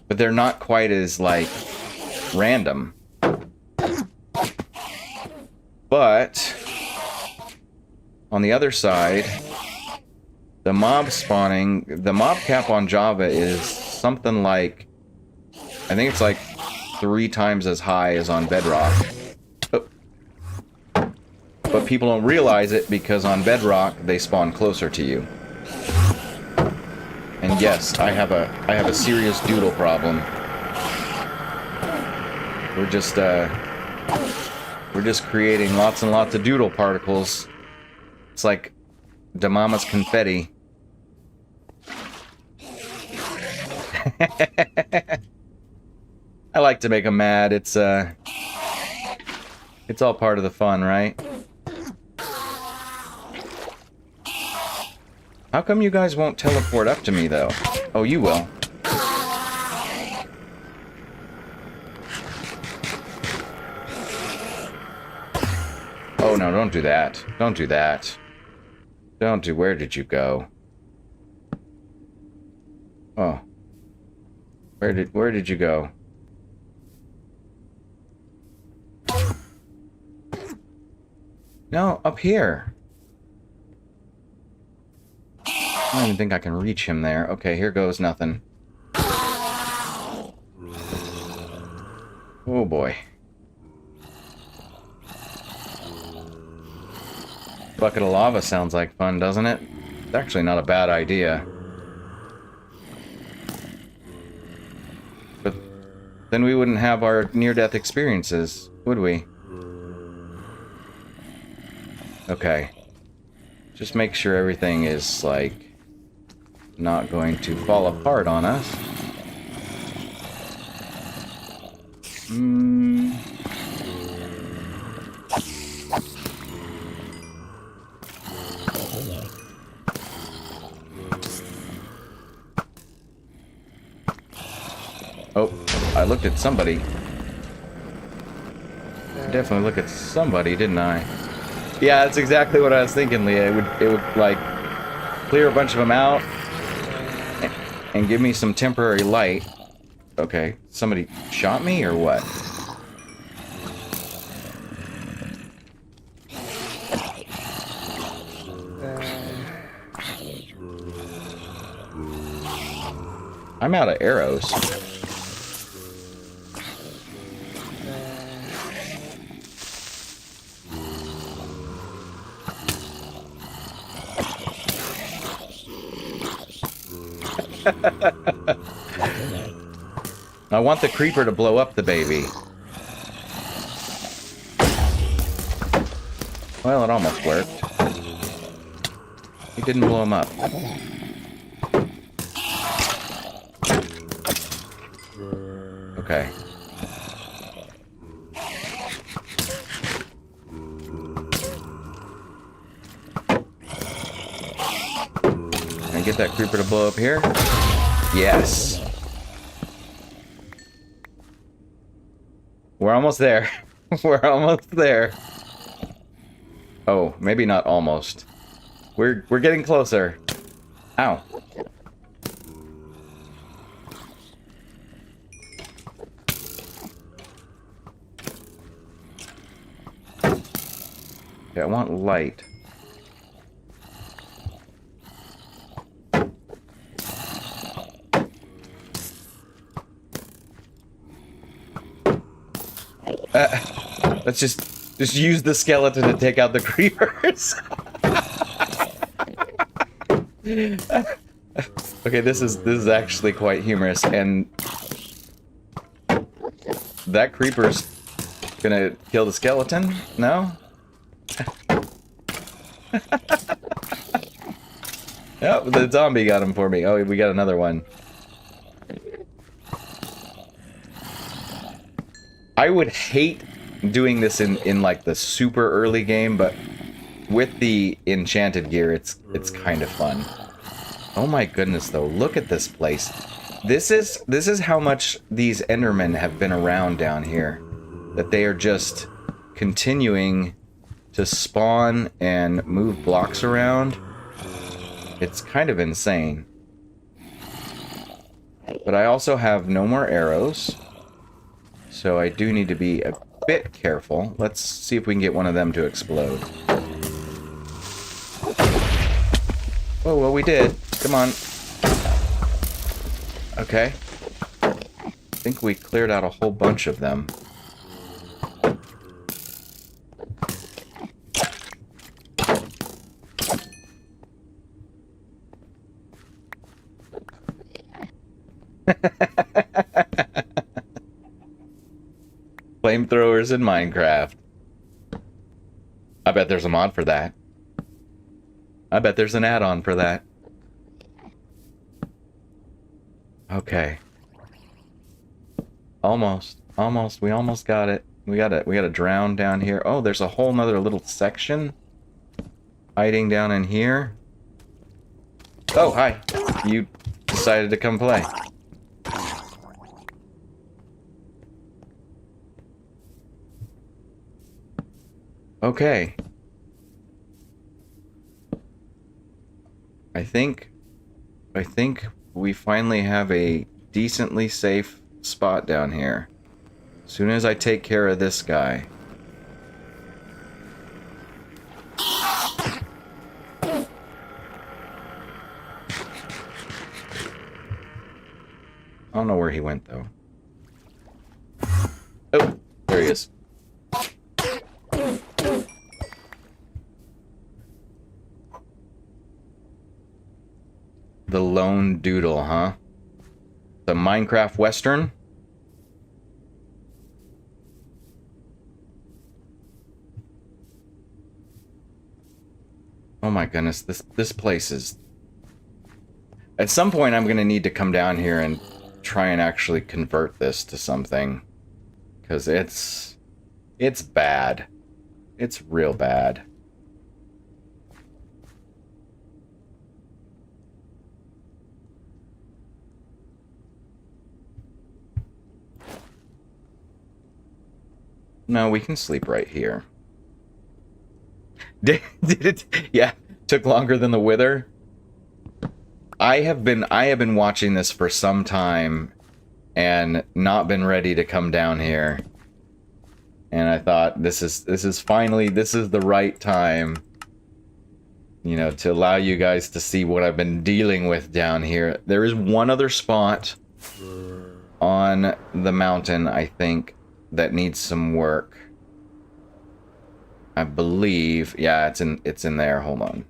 they're not quite as, like, random. But on the other side, the mob spawning, the mob cap on Java is something like, I think it's like 3 times as high as on Bedrock. But people don't realize it because on Bedrock they spawn closer to you. And yes, I have a serious doodle problem. We're just creating lots and lots of doodle particles. It's like Damama's confetti. I like to make them mad. It's all part of the fun, right? How come you guys won't teleport up to me, though? Oh, you will. Oh, no, don't do that. Don't do that. Don't do... Where did you go? Oh. Where did you go? No, up here. I don't even think I can reach him there. Okay, here goes nothing. Oh boy. Bucket of lava sounds like fun, doesn't it? It's actually not a bad idea. But then we wouldn't have our near-death experiences, would we? Okay. Just make sure everything is, like, not going to fall apart on us. Oh, I looked at somebody. I definitely looked at somebody, didn't I? Yeah, that's exactly what I was thinking, Leah. It would like clear a bunch of them out and give me some temporary light. Okay, somebody shot me or what? I'm out of arrows. I want the creeper to blow up the baby. Well, it almost worked. He didn't blow him up. Okay. Can I get that creeper to blow up here? Yes. We're almost there. We're almost there. Oh, maybe not almost. We're getting closer. Ow. Okay, I want light. Let's just use the skeleton to take out the creepers. Okay, this is actually quite humorous, and that creeper's gonna kill the skeleton? No? Oh, the zombie got him for me. Oh, we got another one. I would hate doing this in like the super early game, but with the enchanted gear, it's kind of fun. Oh my goodness, though, look at this place. This is how much these Endermen have been around down here. That they are just continuing to spawn and move blocks around. It's kind of insane. But I also have no more arrows. So I do need to be a bit careful. Let's see if we can get one of them to explode. Oh, well, we did. Come on. Okay. I think we cleared out a whole bunch of them. Flamethrowers in Minecraft. I bet there's a mod for that. I bet there's an add-on for that. Okay. Almost. Almost. We almost got it. We gotta drown down here. Oh, there's a whole nother little section hiding down in here. Oh, hi. You decided to come play. Okay. I think we finally have a decently safe spot down here. As soon as I take care of this guy. I don't know where he went, though. Oh, there he is. The Lone Doodle, huh? The Minecraft Western? Oh my goodness, this place is... At some point, I'm going to need to come down here and try and actually convert this to something. Because it's bad. It's real bad. No, we can sleep right here. Did it? Yeah, took longer than the Wither. I have been watching this for some time and not been ready to come down here. And I thought this is finally the right time, you know, to allow you guys to see what I've been dealing with down here. There is one other spot on the mountain, I think, that needs some work. I believe, yeah, it's in there. Hold on.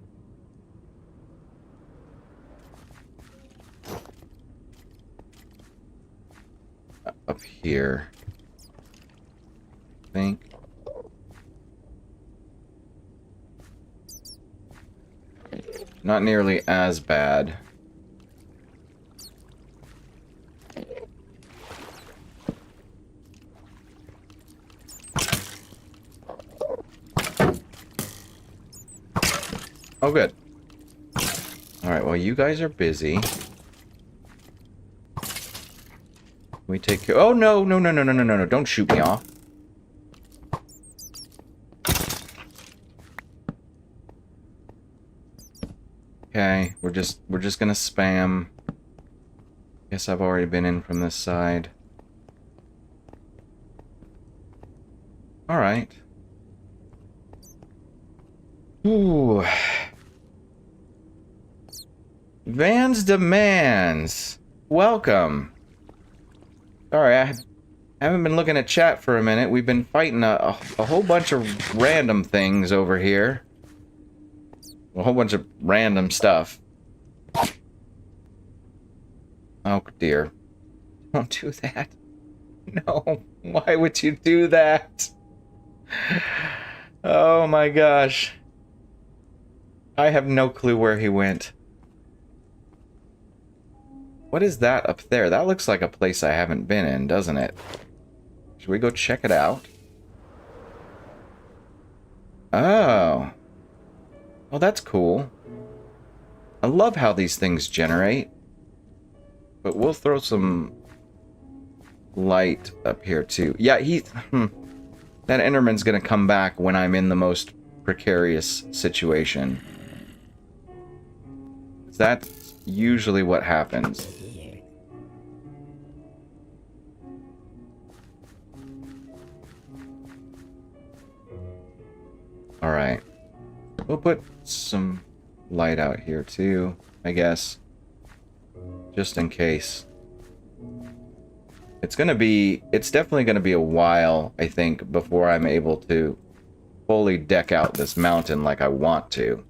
Up here, I think. Not nearly as bad. Oh, good. Alright, well, you guys are busy. We take care... Oh, no, no, no, no, no, no, no, no. Don't shoot me off. Okay, we're just gonna spam. Guess I've already been in from this side. Alright. Ooh. Van's Demands. Welcome. Sorry, I haven't been looking at chat for a minute. We've been fighting a whole bunch of random things over here. A whole bunch of random stuff. Oh dear. Don't do that. No. Why would you do that? Oh my gosh. I have no clue where he went. What is that up there? That looks like a place I haven't been in, doesn't it? Should we go check it out? Oh. Oh, that's cool. I love how these things generate. But we'll throw some light up here, too. Yeah, that Enderman's gonna come back when I'm in the most precarious situation. That's usually what happens. Alright. We'll put some light out here too, I guess. Just in case. It's definitely gonna be a while, I think, before I'm able to fully deck out this mountain like I want to.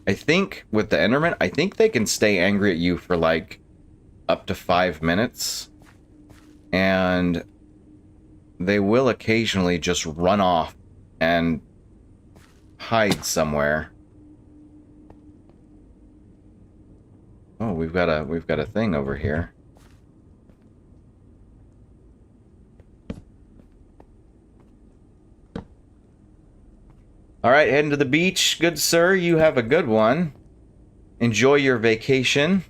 I think with the Enderman, I think they can stay angry at you for like up to 5 minutes. And they will occasionally just run off and hide somewhere. Oh, we've got a thing over here. All right, heading to the beach. Good sir, you have a good one. Enjoy your vacation.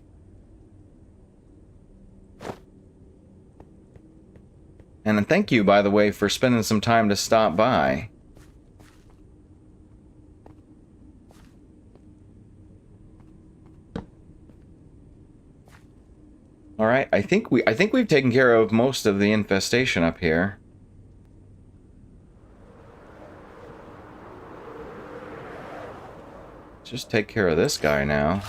And thank you, by the way, for spending some time to stop by. All right, I think we've taken care of most of the infestation up here. Just take care of this guy now.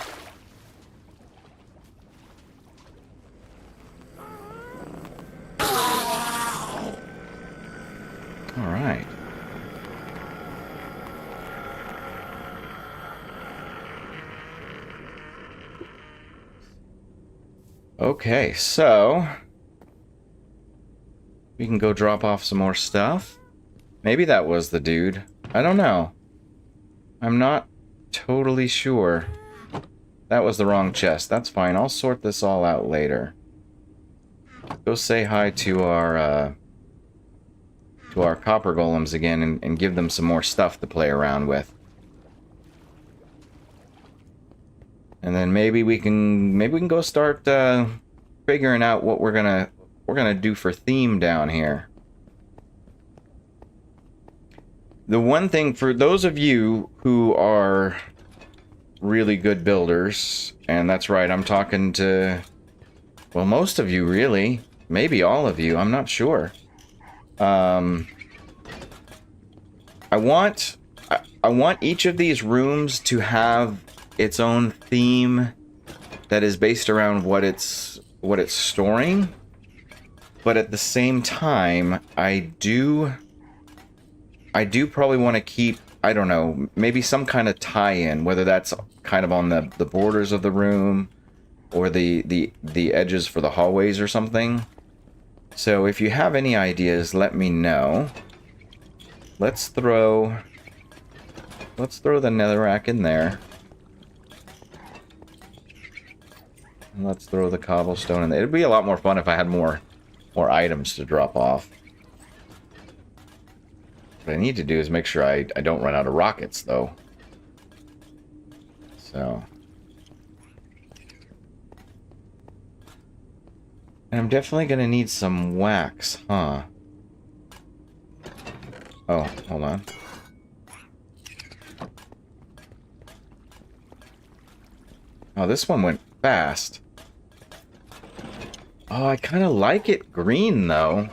All right. Okay, so we can go drop off some more stuff. Maybe that was the dude. I don't know. I'm not totally sure. That was the wrong chest. That's fine. I'll sort this all out later. Go say hi to our Copper Golems again and give them some more stuff to play around with. And then maybe we can go start figuring out what we're gonna do for theme down here. The one thing for those of you who are really good builders, and that's right, I'm talking to, well, most of you really, maybe all of you, I'm not sure. I want each of these rooms to have its own theme that is based around what it's storing, but at the same time, I do probably want to keep, I don't know, maybe some kind of tie-in, whether that's kind of on the borders of the room or the edges for the hallways or something. So if you have any ideas, let me know. Let's throw the netherrack in there. And let's throw the cobblestone in there. It'd be a lot more fun if I had more items to drop off. What I need to do is make sure I don't run out of rockets, though. So. And I'm definitely going to need some wax, huh? Oh, hold on. Oh, this one went fast. Oh, I kind of like it green, though.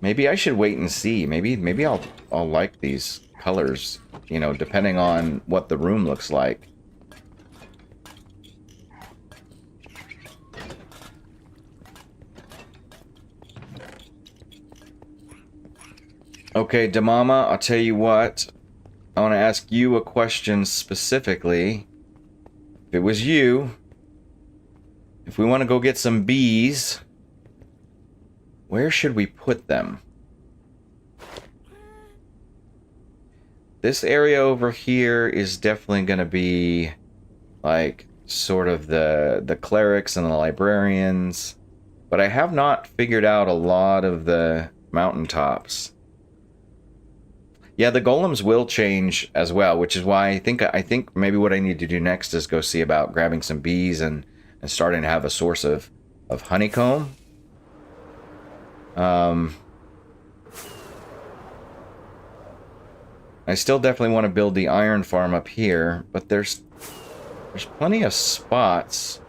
Maybe I should wait and see. Maybe I'll like these colors, you know, depending on what the room looks like. Okay, Damama, I'll tell you what. I want to ask you a question specifically. If it was you, if we want to go get some bees, where should we put them? This area over here is definitely going to be like sort of the clerics and the librarians, but I have not figured out a lot of the mountaintops. Yeah, the golems will change as well, which is why I think maybe what I need to do next is go see about grabbing some bees and starting to have a source of honeycomb. I still definitely want to build the iron farm up here, but there's plenty of spots,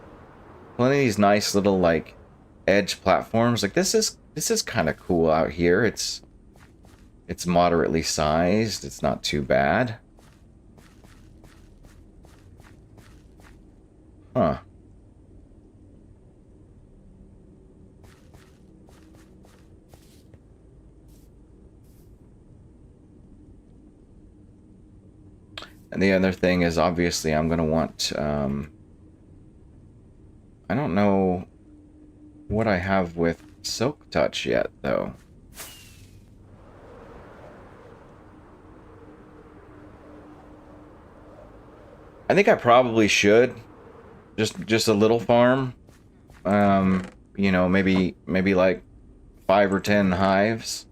plenty of these nice little like edge platforms. Like this is kind of cool out here. It's moderately sized. It's not too bad. Huh. And the other thing is, obviously, I'm going to want... I don't know what I have with Silk Touch yet, though. I think I probably should. Just a little farm. You know, maybe like 5 or 10 hives.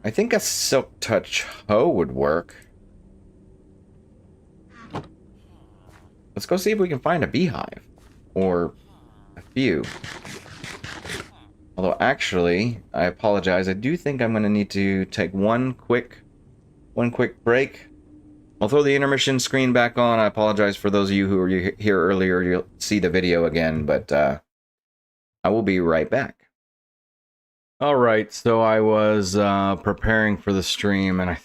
I think a Silk Touch hoe would work. Let's go see if we can find a beehive. Or a few. Although, actually, I apologize. I do think I'm going to need to take one quick break. I'll throw the intermission screen back on. I apologize for those of you who were here earlier. You'll see the video again, but I will be right back. Alright, so I was preparing for the stream, and I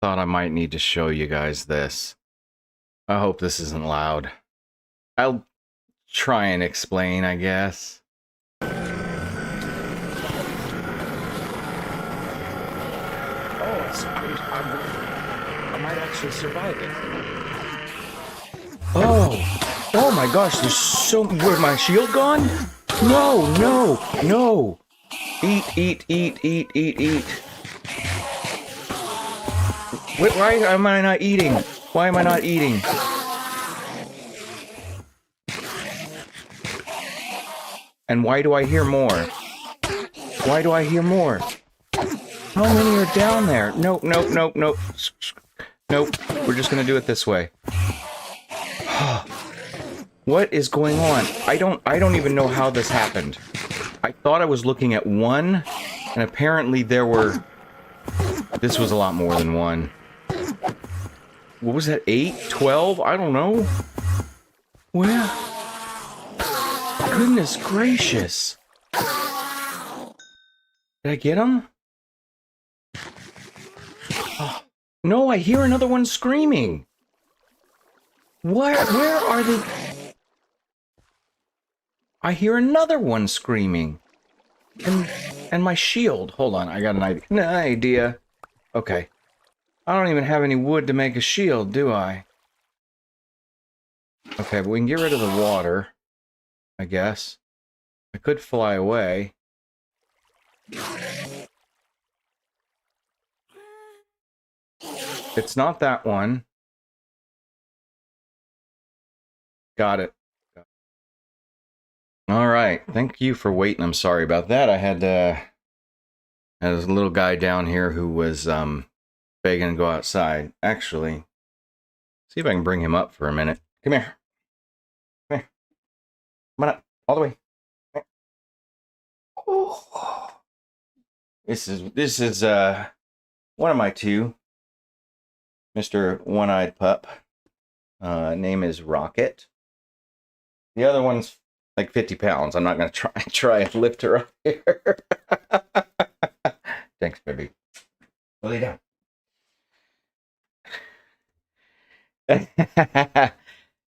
thought I might need to show you guys this. I hope this isn't loud. I'll try and explain, I guess. Oh, I might actually survive it. Oh my gosh, there's so... Where's my shield gone? No, no, no. Eat. Why am I not eating? Why am I not eating? And why do I hear more? Why do I hear more? How many are down there? Nope. Nope. We're just gonna do it this way. What is going on? I don't even know how this happened. I thought I was looking at one, and apparently there were... This was a lot more than one. What was that, 8? 12? I don't know. Where? Goodness gracious. Did I get him? Oh, no, I hear another one screaming. Where are they? I hear another one screaming. And my shield. Hold on, I got an idea. Okay. I don't even have any wood to make a shield, do I? Okay, but we can get rid of the water, I guess. I could fly away. It's not that one. Got it. Alright, thank you for waiting. I'm sorry about that. I had a little guy down here who was begging to go outside. Actually, see if I can bring him up for a minute. Come here. Come here. Come on up. All the way. Oh. This is one of my two. Mr. One-Eyed Pup. Name is Rocket. The other one's like 50 pounds. I'm not going to try and lift her up here. Thanks, baby. Lay down.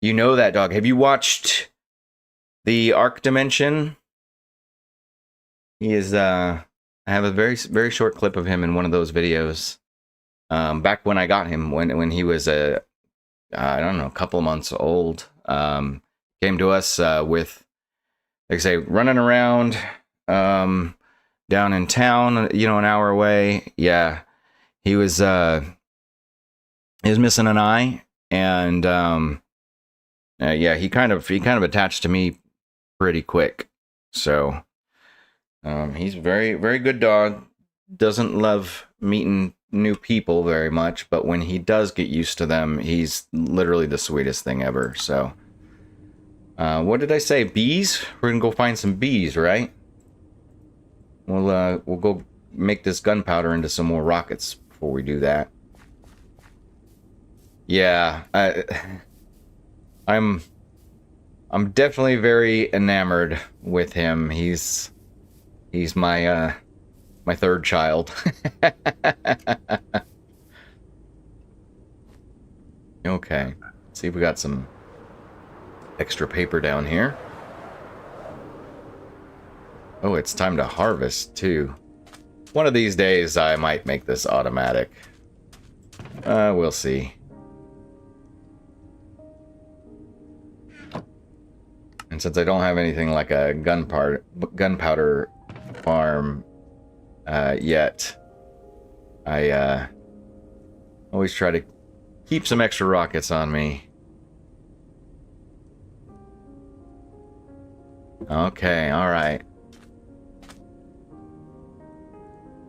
You know that dog. Have you watched the Arc Dimension? He is, I have a very short clip of him in one of those videos. Back when I got him, when he was I don't know, a couple months old. Came to us with, like I say, running around down in town, you know, an hour away. Yeah, he was missing an eye, and yeah, he kind of attached to me pretty quick. So he's a very good dog. Doesn't love meeting new people very much, but when he does get used to them, he's literally the sweetest thing ever. So what did I say? Bees? We're gonna go find some bees, right? We'll go make this gunpowder into some more rockets before we do that. Yeah, I'm definitely very enamored with him. He's my my third child. Okay, let's see if we got some extra paper down here. Oh, it's time to harvest too. One of these days I might make this automatic. We'll see. And since I don't have anything like a gunpowder farm yet, I always try to keep some extra rockets on me. Okay, all right.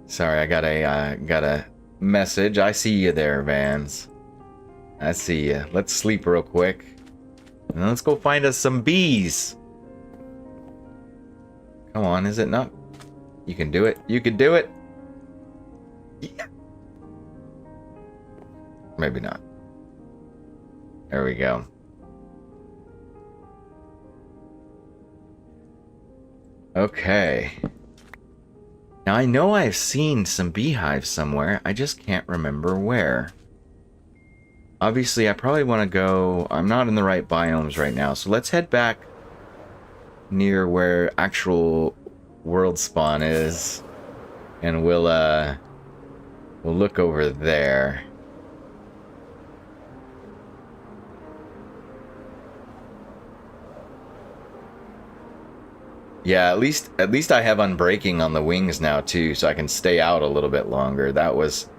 Sorry, I got a message. I see you there, Vans. I see you. Let's sleep real quick. And let's go find us some bees. Come on, is it not? You can do it. You can do it. Yeah. Maybe not. There we go. Okay. Now I know I've seen some beehives somewhere. I just can't remember where. Obviously, I probably want to go... I'm not in the right biomes right now, so let's head back near where actual world spawn is. And we'll look over there. Yeah, at least I have unbreaking on the wings now too, so I can stay out a little bit longer. That was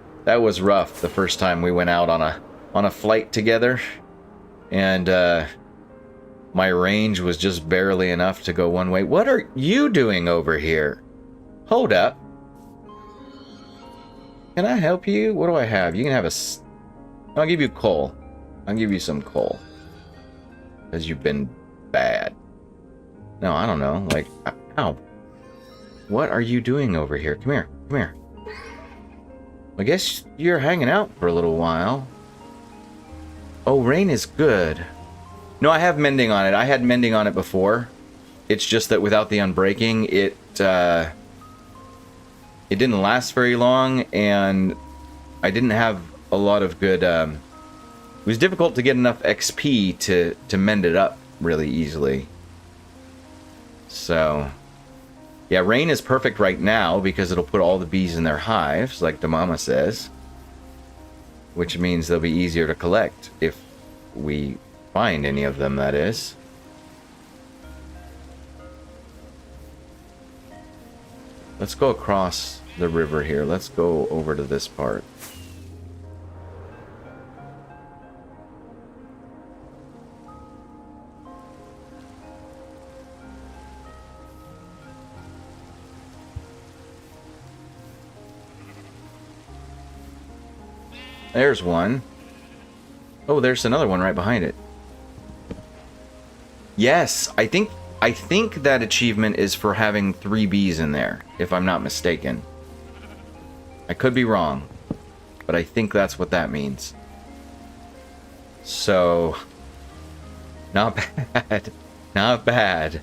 rough the first time we went out on a flight together, and my range was just barely enough to go one way. What are you doing over here? Hold up. Can I help you? What do I have? You can have I'll give you coal. I'll give you some coal. Because you've been bad. No, I don't know. Like, ow. What are you doing over here? Come here. Come here. I guess you're hanging out for a little while. Oh, rain is good. No, I have mending on it. I had mending on it before. It's just that without the unbreaking, it didn't last very long, and I didn't have a lot of good... it was difficult to get enough XP to mend it up really easily. So, yeah, rain is perfect right now because it'll put all the bees in their hives, like the mama says. Which means they'll be easier to collect if we find any of them, that is. Let's go across the river here. Let's go over to this part. There's one. Oh, there's another one right behind it. Yes, I think that achievement is for having 3 bees in there, if I'm not mistaken. I could be wrong, but I think that's what that means. So, not bad. Not bad.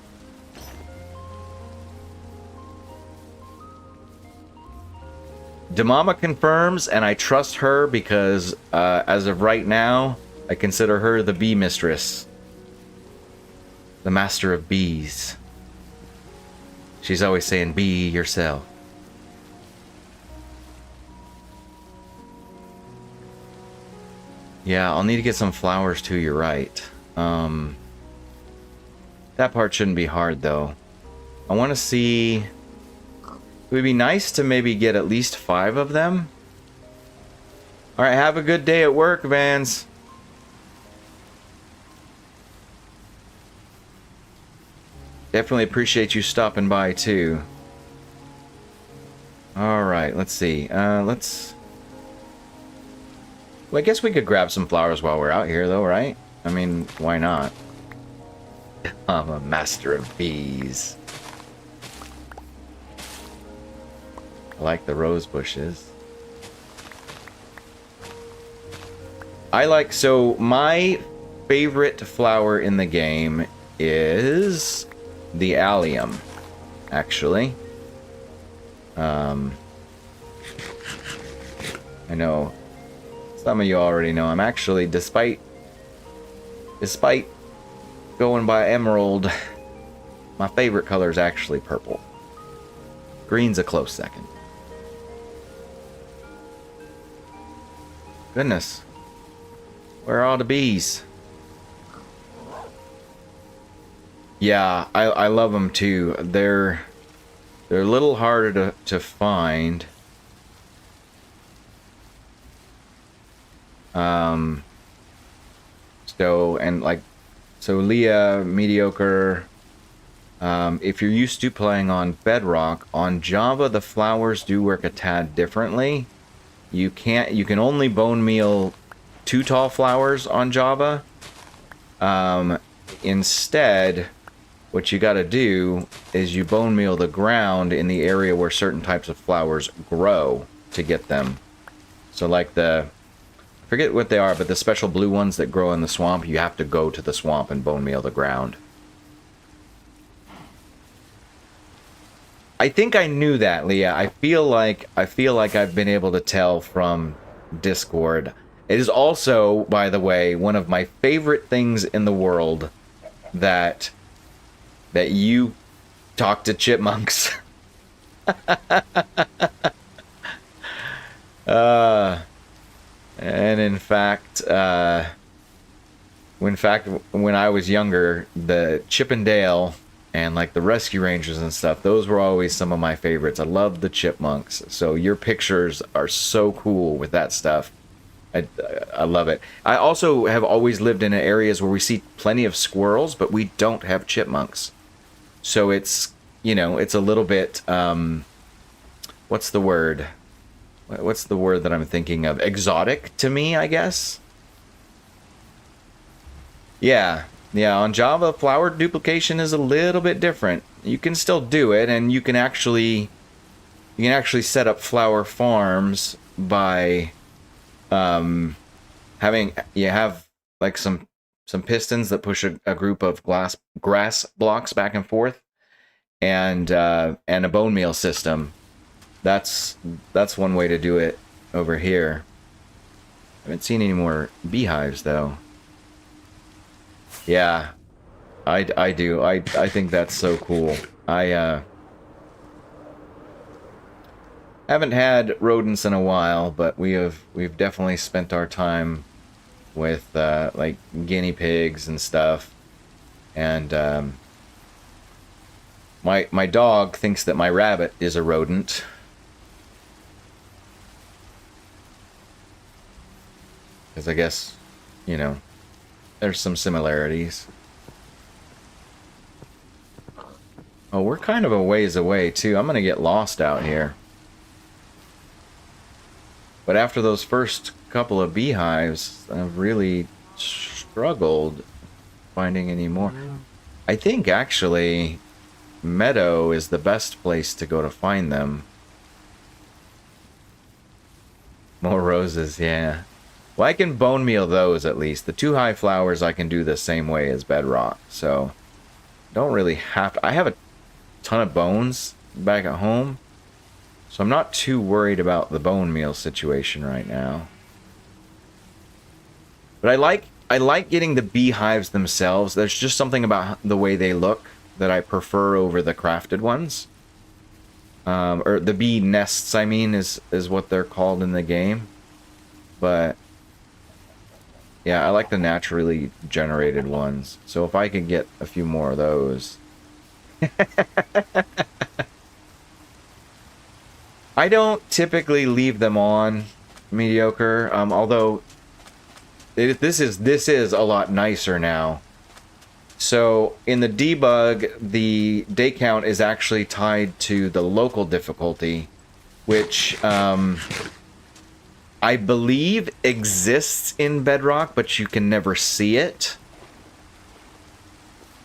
Demama confirms, and I trust her because, as of right now, I consider her the bee mistress. The master of bees. She's always saying, be yourself. Yeah, I'll need to get some flowers too, you're right. That part shouldn't be hard, though. I want to see... It would be nice to maybe get at least 5 of them. Alright, have a good day at work, Vans. Definitely appreciate you stopping by, too. Alright, let's see. Well, I guess we could grab some flowers while we're out here, though, right? I mean, why not? I'm a master of bees. I like the rose bushes. So my favorite flower in the game is the allium, actually. I know some of you already know I'm actually, despite going by emerald, my favorite color is actually purple. Green's a close second. Goodness. Where are all the bees? Yeah, I love them too. They're a little harder to find. So Leah, mediocre. If you're used to playing on Bedrock, on Java the flowers do work a tad differently. You can only bone meal 2 tall flowers on Java. instead, what you got to do is you bone meal the ground in the area where certain types of flowers grow to get them. So like I forget what they are, but the special blue ones that grow in the swamp, you have to go to the swamp and bone meal the ground. I think I knew that, Leah. I feel like I've been able to tell from Discord. It is also, by the way, one of my favorite things in the world that you talk to chipmunks. And in fact, when I was younger, the Chip and Dale and like the Rescue Rangers and stuff, those were always some of my favorites. I love the chipmunks. So your pictures are so cool with that stuff. I love it. I also have always lived in areas where we see plenty of squirrels, but we don't have chipmunks. So it's, you know, it's a little bit, what's the word? What's the word that I'm thinking of? Exotic to me, I guess? Yeah. Yeah, on Java, flower duplication is a little bit different. You can still do it, and you can actually set up flower farms by you have like some pistons that push a group of grass blocks back and forth, and a bone meal system. That's one way to do it over here. I haven't seen any more beehives though. Yeah, I do. I think that's so cool. I haven't had rodents in a while, but we've definitely spent our time with like guinea pigs and stuff. And my dog thinks that my rabbit is a rodent. Because I guess, you know, there's some similarities. Oh, we're kind of a ways away, too. I'm going to get lost out here. But after those first couple of beehives, I've really struggled finding any more. I think, actually, Meadow is the best place to go to find them. More roses, yeah. Well, I can bone meal those at least. The 2 high flowers I can do the same way as bedrock, so don't really have to. I have a ton of bones back at home, so I'm not too worried about the bone meal situation right now. But I like getting the beehives themselves. There's just something about the way they look that I prefer over the crafted ones. Or the bee nests, I mean, is what they're called in the game. But yeah, I like the naturally generated ones. So if I could get a few more of those. I don't typically leave them on mediocre, although this is a lot nicer now. So in the debug, the day count is actually tied to the local difficulty, which I believe exists in Bedrock, but you can never see it.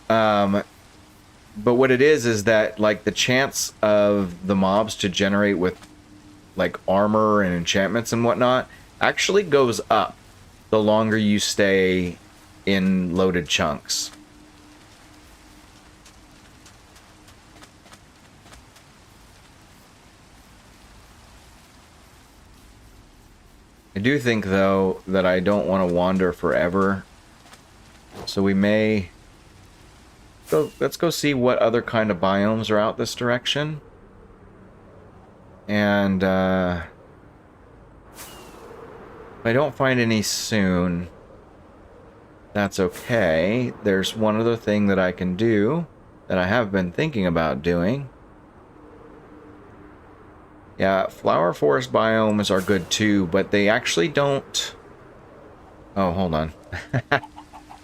But what it is that like the chance of the mobs to generate with like armor and enchantments and whatnot actually goes up the longer you stay in loaded chunks. I do think, though, that I don't want to wander forever. So we may... let's go see what other kind of biomes are out this direction. And, if I don't find any soon, that's okay. There's one other thing that I can do that I have been thinking about doing. Yeah, flower forest biomes are good too, but they actually don't... Oh, hold on.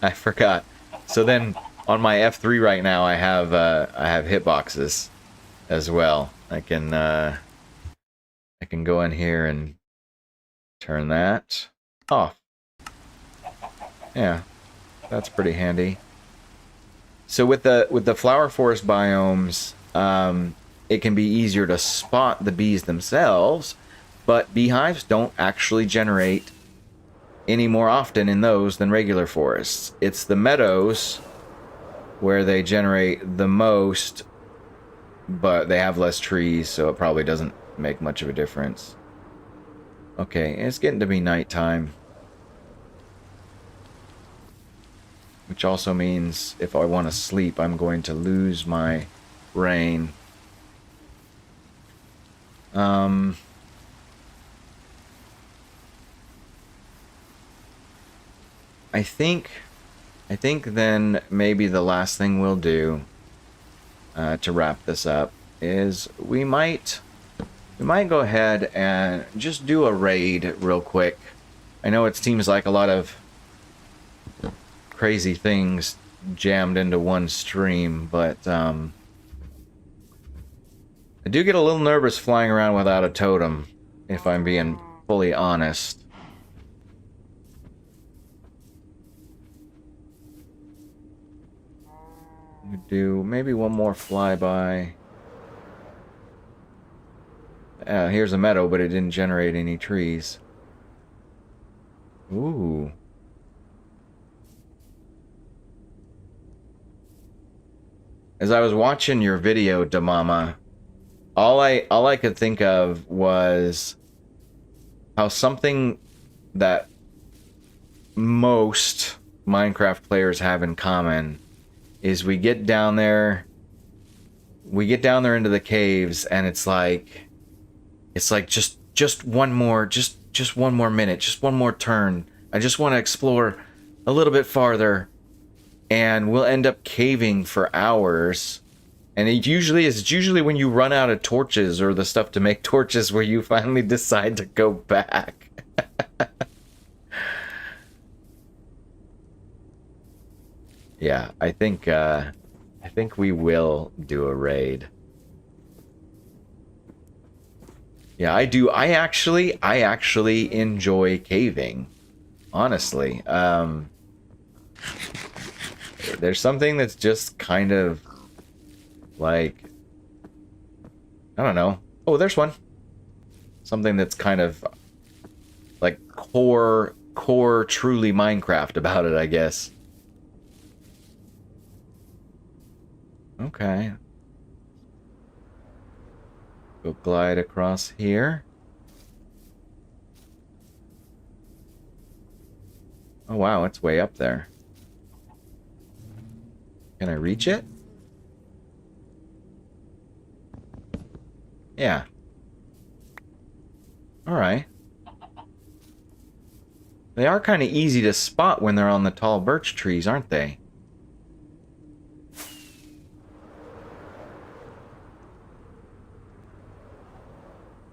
I forgot. So then, on my F3 right now, I have hitboxes as well. I can go in here and turn that off. Yeah, that's pretty handy. So with the flower forest biomes, it can be easier to spot the bees themselves, but beehives don't actually generate any more often in those than regular forests. It's the meadows where they generate the most, but they have less trees, so it probably doesn't make much of a difference. Okay, it's getting to be nighttime. Which also means if I want to sleep, I'm going to lose my brain. I think then maybe the last thing we'll do to wrap this up is we might go ahead and just do a raid real quick. I know it seems like a lot of crazy things jammed into one stream, but I do get a little nervous flying around without a totem, if I'm being fully honest. We do maybe one more flyby. Here's a meadow, but it didn't generate any trees. Ooh. As I was watching your video, Damama, all I could think of was how something that most Minecraft players have in common is we get down there into the caves, and it's like just one more minute, just one more turn. I just want to explore a little bit farther. And we'll end up caving for hours. And it's usually when you run out of torches or the stuff to make torches where you finally decide to go back. Yeah, I think we will do a raid. Yeah, I do. I actually enjoy caving. Honestly. There's something that's just kind of like, I don't know. Oh, there's one. Something that's kind of like core truly Minecraft about it, I guess. Okay. Go glide across here. Oh wow, it's way up there. Can I reach it? Yeah. Alright. They are kind of easy to spot when they're on the tall birch trees, aren't they?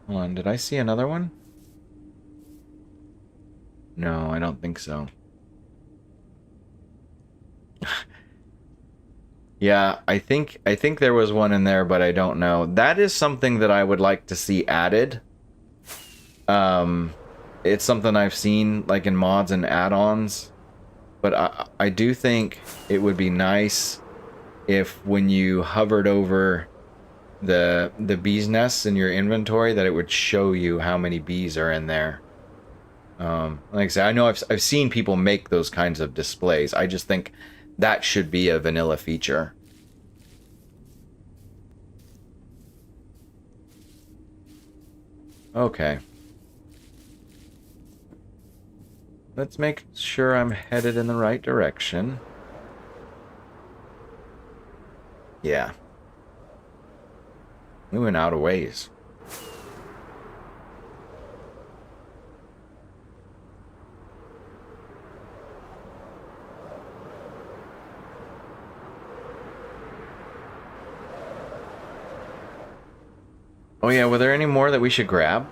Hold on, did I see another one? No, I don't think so. Yeah, I think there was one in there, but I don't know. That is something that I would like to see added. It's something I've seen like in mods and add-ons, but I do think it would be nice if when you hovered over the bees nests in your inventory that it would show you how many bees are in there. Like I said, I know I've seen people make those kinds of displays. I just think that should be a vanilla feature. Okay. Let's make sure I'm headed in the right direction. Yeah. We went out of ways. Oh yeah, were there any more that we should grab?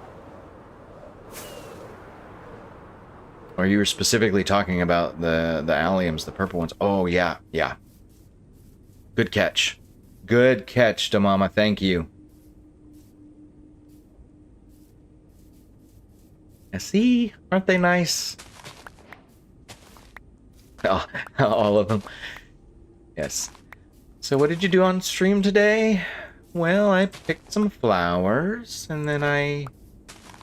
Or you were specifically talking about the alliums, the purple ones? Oh yeah, yeah. Good catch. Good catch, Damama, thank you. See? Aren't they nice? Oh, all of them. Yes. So what did you do on stream today? Well, I picked some flowers, and then I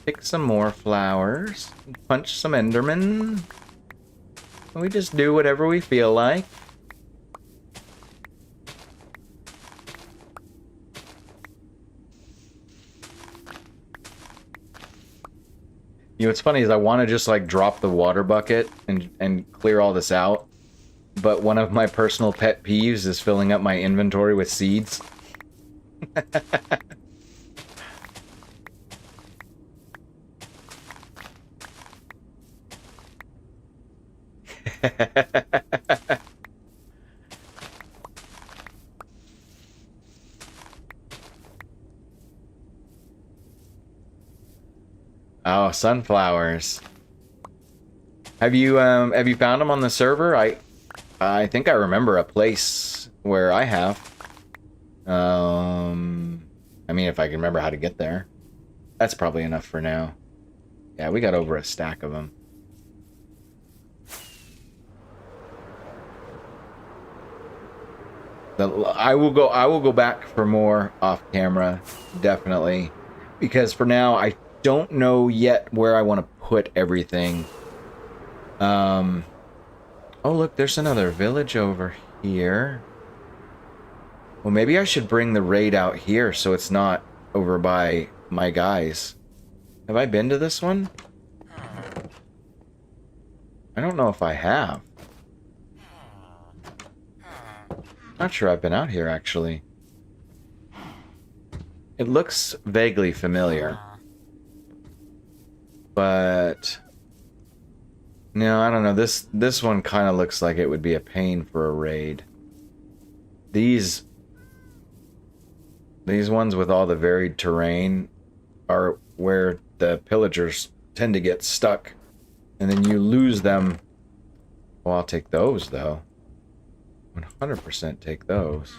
picked some more flowers, punched some Endermen. We just do whatever we feel like. You know, what's funny is I want to just like drop the water bucket and clear all this out. But one of my personal pet peeves is filling up my inventory with seeds. Oh, sunflowers. Have you found them on the server? I think I remember a place where I have. I mean, if I can remember how to get there. That's probably enough for now. Yeah, we got over a stack of them. I will go back for more off camera, definitely. Because for now, I don't know yet where I want to put everything. Oh, look, there's another village over here. Well, maybe I should bring the raid out here so it's not over by my guys. Have I been to this one? I don't know if I have. Not sure I've been out here, actually. It looks vaguely familiar. But no, I don't know. This one kind of looks like it would be a pain for a raid. These ones with all the varied terrain are where the pillagers tend to get stuck, and then you lose them. Well, I'll take those though. 100% take those.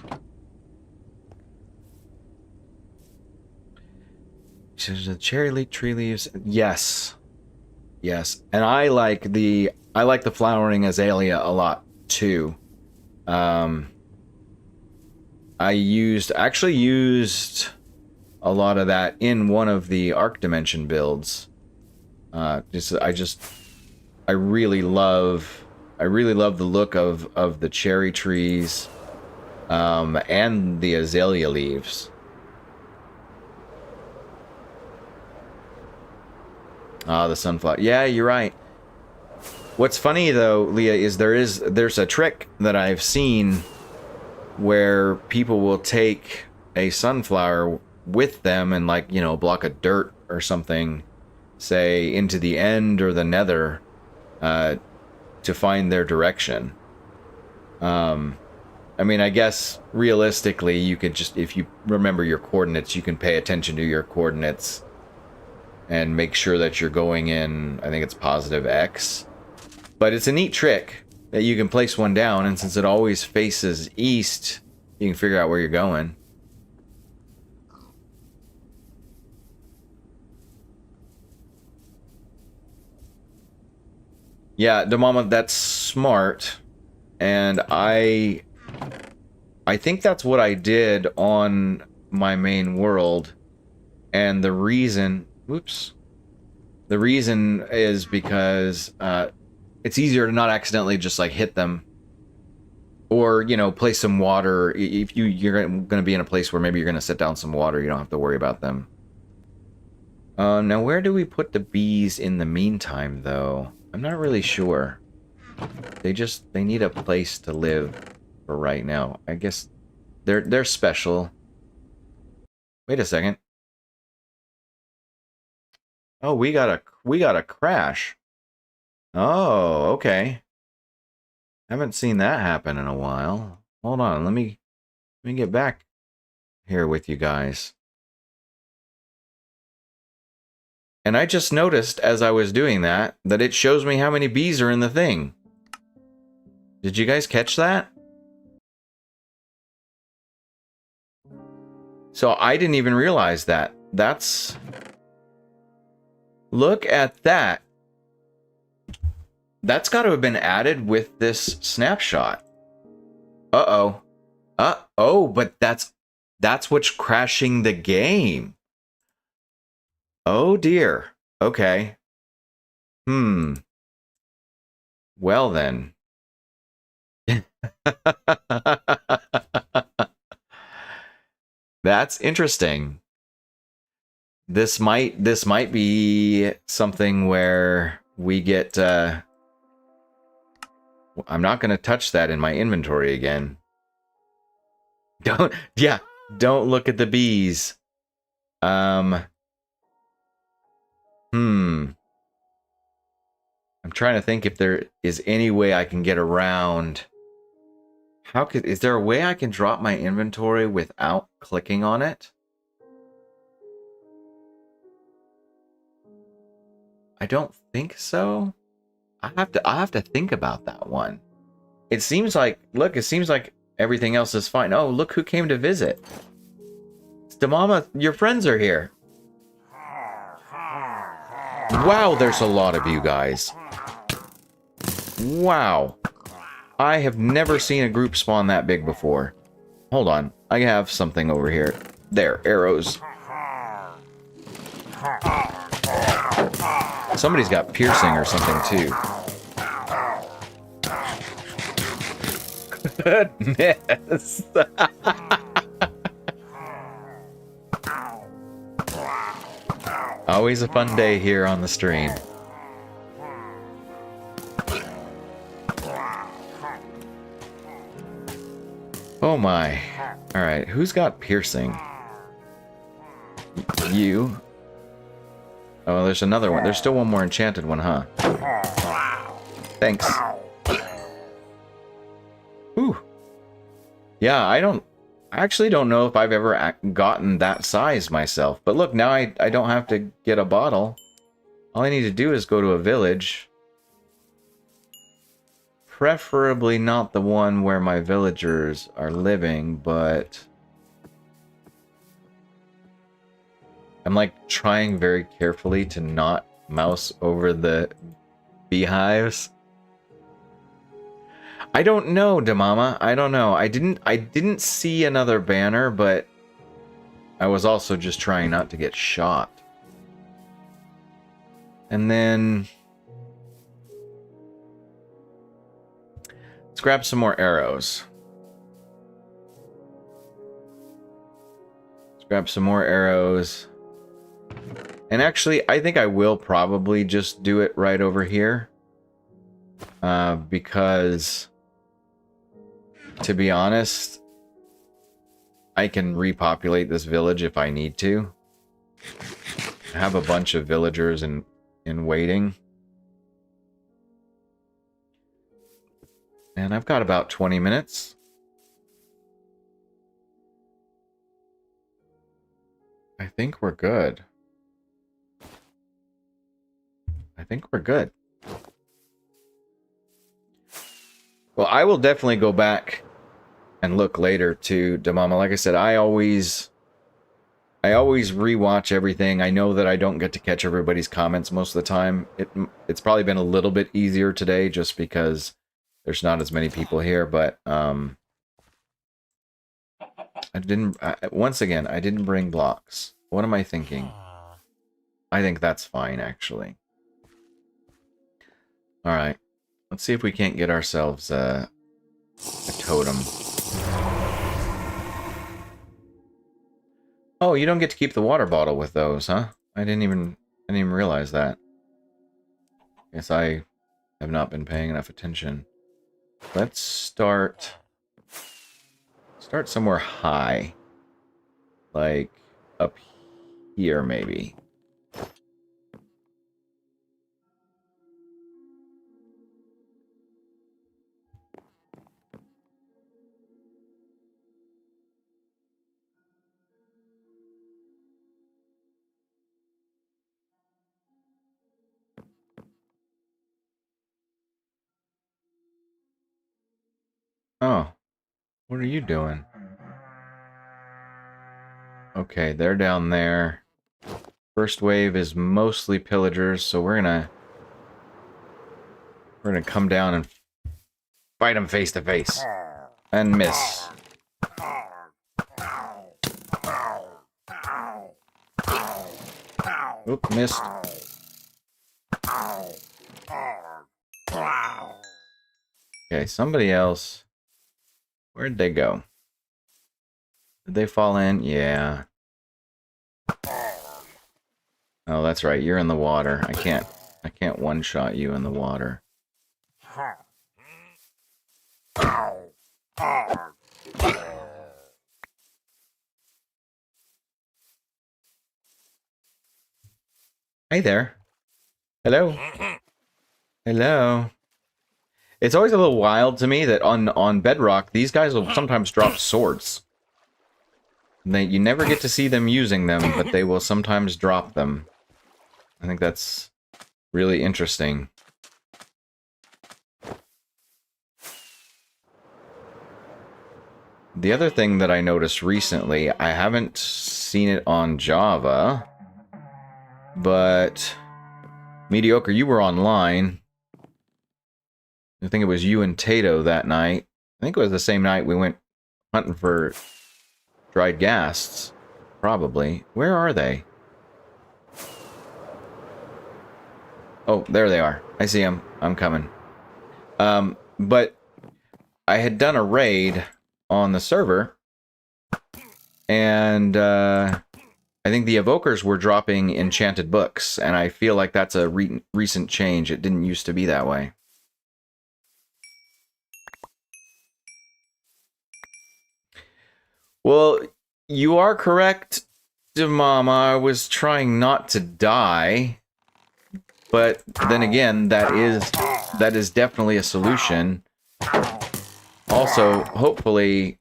The cherry leaf, tree leaves. Yes. Yes. And I like the flowering azalea a lot too. I actually used a lot of that in one of the Arc Dimension builds. I really love the look of the cherry trees and the azalea leaves. Ah, the sunflower. Yeah, you're right. What's funny though, Leah, is there's a trick that I've seen where people will take a sunflower with them and, like, you know, a block of dirt or something, say into the end or the nether, to find their direction. I mean, I guess realistically you could just, if you remember your coordinates, you can pay attention to your coordinates and make sure that you're going in, I think it's positive X. But it's a neat trick that you can place one down, and since it always faces east, you can figure out where you're going. Yeah, Damama, that's smart. And I think that's what I did on my main world. And the reason... Whoops. The reason is because it's easier to not accidentally just, like, hit them. Or, you know, place some water. If you're going to be in a place where maybe you're going to set down some water, you don't have to worry about them. Now, where do we put the bees in the meantime, though? I'm not really sure. They need a place to live for right now. I guess they're special. Wait a second. Oh, we got a crash. Oh, okay. Haven't seen that happen in a while. Hold on, let me get back here with you guys. And I just noticed as I was doing that it shows me how many bees are in the thing. Did you guys catch that? So I didn't even realize that. That's... Look at that. That's got to have been added with this snapshot. Uh-oh. Oh, but that's what's crashing the game. Oh dear. Okay. Well then. That's interesting. This might be something where we get I'm not going to touch that in my inventory again. Don't look at the bees. I'm trying to think if there is any way I can get around. Is there a way I can drop my inventory without clicking on it? I don't think so. I have to think about that one. It seems like everything else is fine. Oh, look who came to visit. It's Demama, your friends are here. Wow, there's a lot of you guys. Wow. I have never seen a group spawn that big before. Hold on. I have something over here. There, arrows. Somebody's got piercing or something too. Goodness. Always a fun day here on the stream. Oh my. Alright, who's got piercing? You. Oh, there's another one. There's still one more enchanted one, huh? Thanks. Ooh. Yeah, I actually don't know if I've ever gotten that size myself. But look, now I don't have to get a bottle. All I need to do is go to a village. Preferably not the one where my villagers are living, but I'm like trying very carefully to not mouse over the beehives. I don't know, Demama. I don't know. I didn't see another banner, but I was also just trying not to get shot. And then let's grab some more arrows. Let's grab some more arrows. And actually, I think I will probably just do it right over here. Because, to be honest, I can repopulate this village if I need to. I have a bunch of villagers in waiting. And I've got about 20 minutes. I think we're good. I think we're good. Well, I will definitely go back and look later to Demama. Like I said, I always rewatch everything. I know that I don't get to catch everybody's comments most of the time. It's probably been a little bit easier today just because there's not as many people here, but once again, I didn't bring blocks. What am I thinking? I think that's fine, actually. All right. Let's see if we can't get ourselves a totem. Oh, you don't get to keep the water bottle with those, huh? I didn't even realize that. Guess I have not been paying enough attention. Let's start somewhere high. Like up here, maybe. Oh, what are you doing? Okay, they're down there. First wave is mostly pillagers, so we're gonna come down and fight them face to face and miss. Oop, missed. Okay, somebody else. Where'd they go? Did they fall in? Yeah. Oh, that's right. You're in the water. I can't one-shot you in the water. Hey there. Hello. Hello. It's always a little wild to me that on Bedrock, these guys will sometimes drop swords. You never get to see them using them, but they will sometimes drop them. I think that's really interesting. The other thing that I noticed recently, I haven't seen it on Java, but Mediocre, you were online. I think it was you and Tato that night. I think it was the same night we went hunting for dried ghasts. Probably. Where are they? Oh, there they are. I see them. I'm coming. But I had done a raid on the server, and I think the evokers were dropping enchanted books, and I feel like that's a recent change. It didn't used to be that way. Well, you are correct, Mama. I was trying not to die, but then again, that is definitely a solution. Also, hopefully,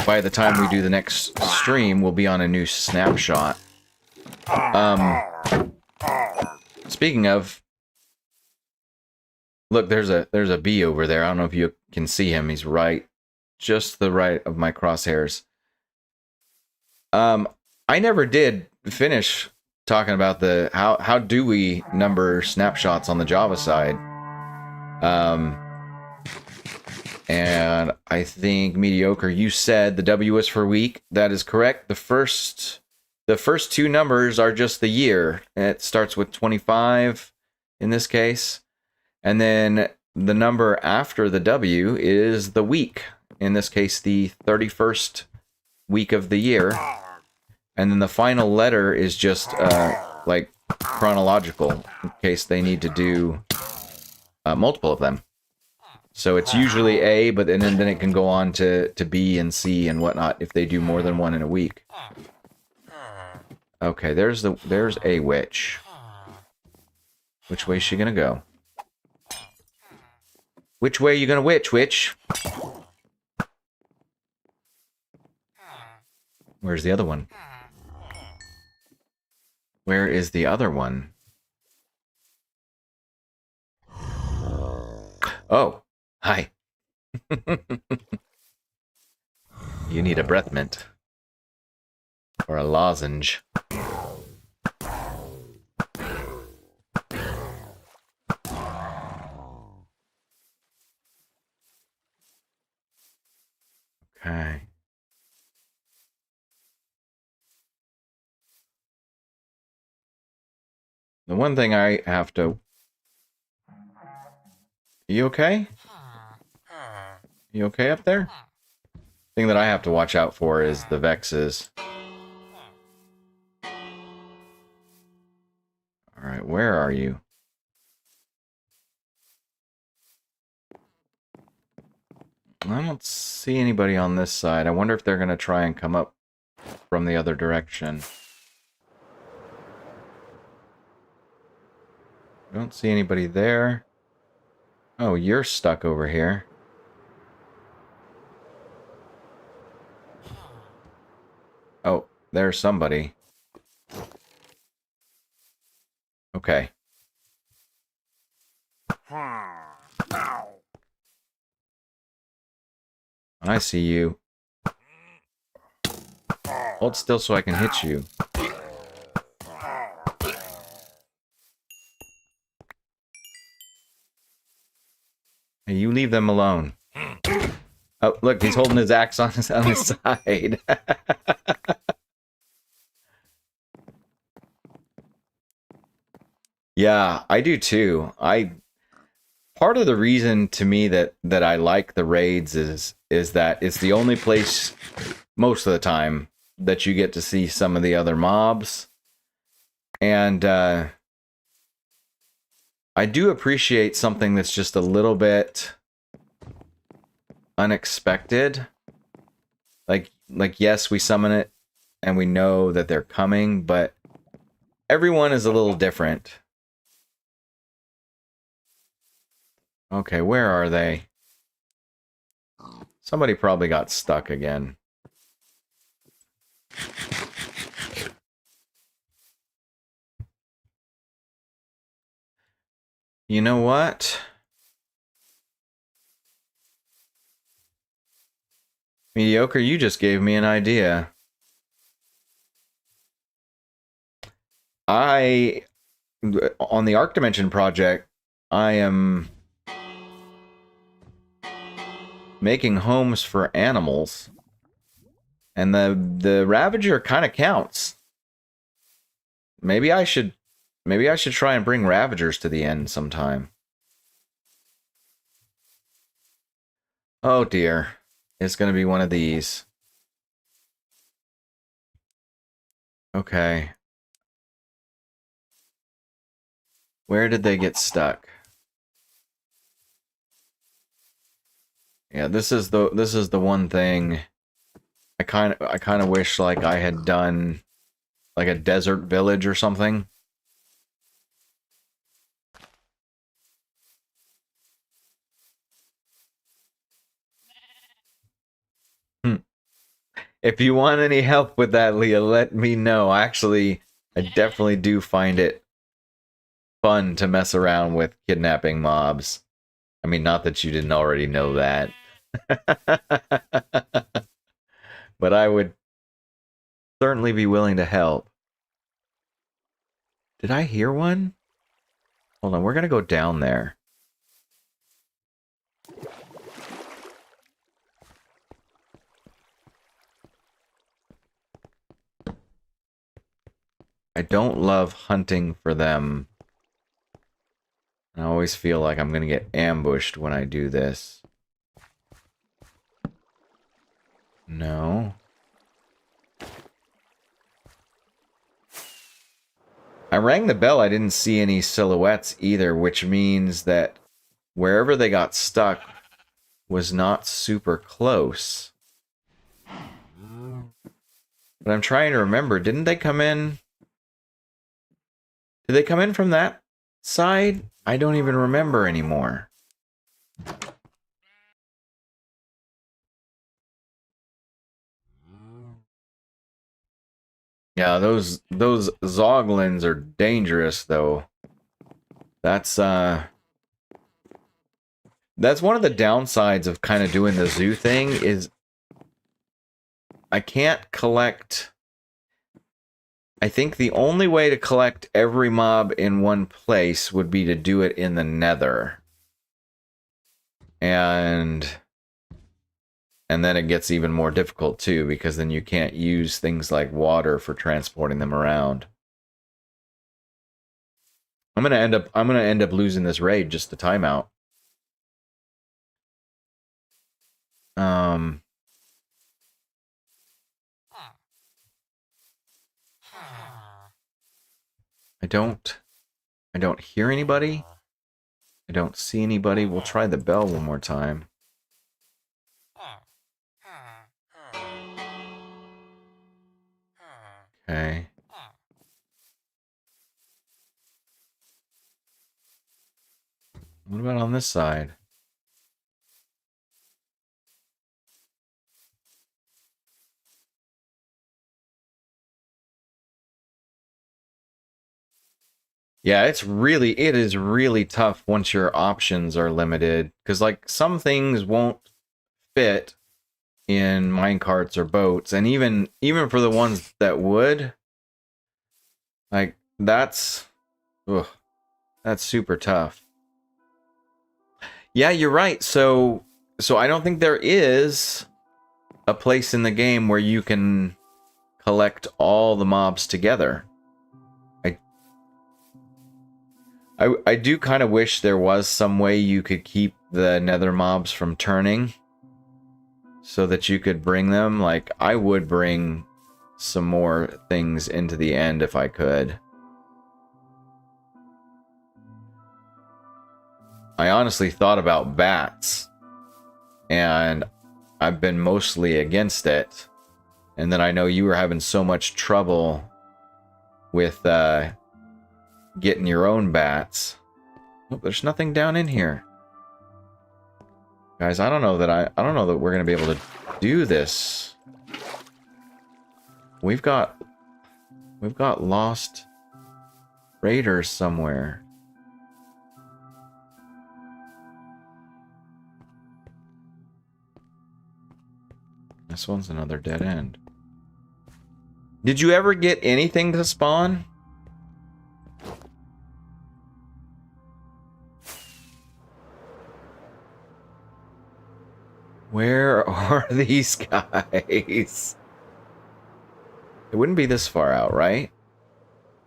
by the time we do the next stream, we'll be on a new snapshot. Speaking of, look, there's a bee over there. I don't know if you can see him. He's right, just the right of my crosshairs. I never did finish talking about the how do we number snapshots on the Java side. And I think Mediocre, you said the W is for week. That is correct. The first two numbers are just the year. It starts with 25 in this case. And then the number after the W is the week. In this case, the 31st week of the year. And then the final letter is just like chronological in case they need to do multiple of them. So it's usually A, but then it can go on to B and C and whatnot if they do more than one in a week. Okay, there's a witch. Which way is she gonna go? Which way are you gonna witch? Where's the other one? Where is the other one? Oh, hi. You need a breath mint. Or a lozenge. Okay. The one thing I have to... You okay? You okay up there? Thing that I have to watch out for is the Vexes. Alright, where are you? I don't see anybody on this side. I wonder if they're going to try and come up from the other direction. I don't see anybody there. Oh, you're stuck over here. Oh, there's somebody. Okay. I see you. Hold still so I can hit you. Hey, you leave them alone. Oh, look, he's holding his axe on his side. Yeah, I do too. Part of the reason to me that I like the raids is that it's the only place most of the time that you get to see some of the other mobs. And I do appreciate something that's just a little bit unexpected. Like yes, we summon it and we know that they're coming, but everyone is a little different. Okay, where are they? Somebody probably got stuck again. You know what? Mediocre, you just gave me an idea. On the Arc Dimension project, I am making homes for animals. And the Ravager kind of counts. Maybe I should try and bring Ravagers to the end sometime. Oh dear. It's going to be one of these. Okay. Where did they get stuck? Yeah, this is the one thing I kind of wish like I had done like a desert village or something. If you want any help with that, Leah, let me know. Actually, I definitely do find it fun to mess around with kidnapping mobs. I mean, not that you didn't already know that. But I would certainly be willing to help. Did I hear one? Hold on, we're gonna go down there. I don't love hunting for them. I always feel like I'm gonna get ambushed when I do this. No. I rang the bell, I didn't see any silhouettes either, which means that wherever they got stuck was not super close. But I'm trying to remember, didn't they come in? Did they come in from that side? I don't even remember anymore. Yeah, those Zoglins are dangerous though. That's one of the downsides of kind of doing the zoo thing is I can't collect. I think the only way to collect every mob in one place would be to do it in the Nether. And then it gets even more difficult too, because then you can't use things like water for transporting them around. I'm gonna end up losing this raid just to timeout. I don't hear anybody. I don't see anybody. We'll try the bell one more time. Okay. What about on this side? Yeah, it is really tough once your options are limited. Because, like, some things won't fit in minecarts or boats. And even for the ones that would, like, that's super tough. Yeah, you're right. So I don't think there is a place in the game where you can collect all the mobs together. I do kind of wish there was some way you could keep the nether mobs from turning so that you could bring them. Like, I would bring some more things into the end if I could. I honestly thought about bats, and I've been mostly against it. And then I know you were having so much trouble with getting your own bats. Oh, there's nothing down in here. Guys, I don't know that we're gonna be able to do this. We've got lost raiders somewhere. This one's another dead end. Did you ever get anything to spawn? Where are these guys? It wouldn't be this far out, right?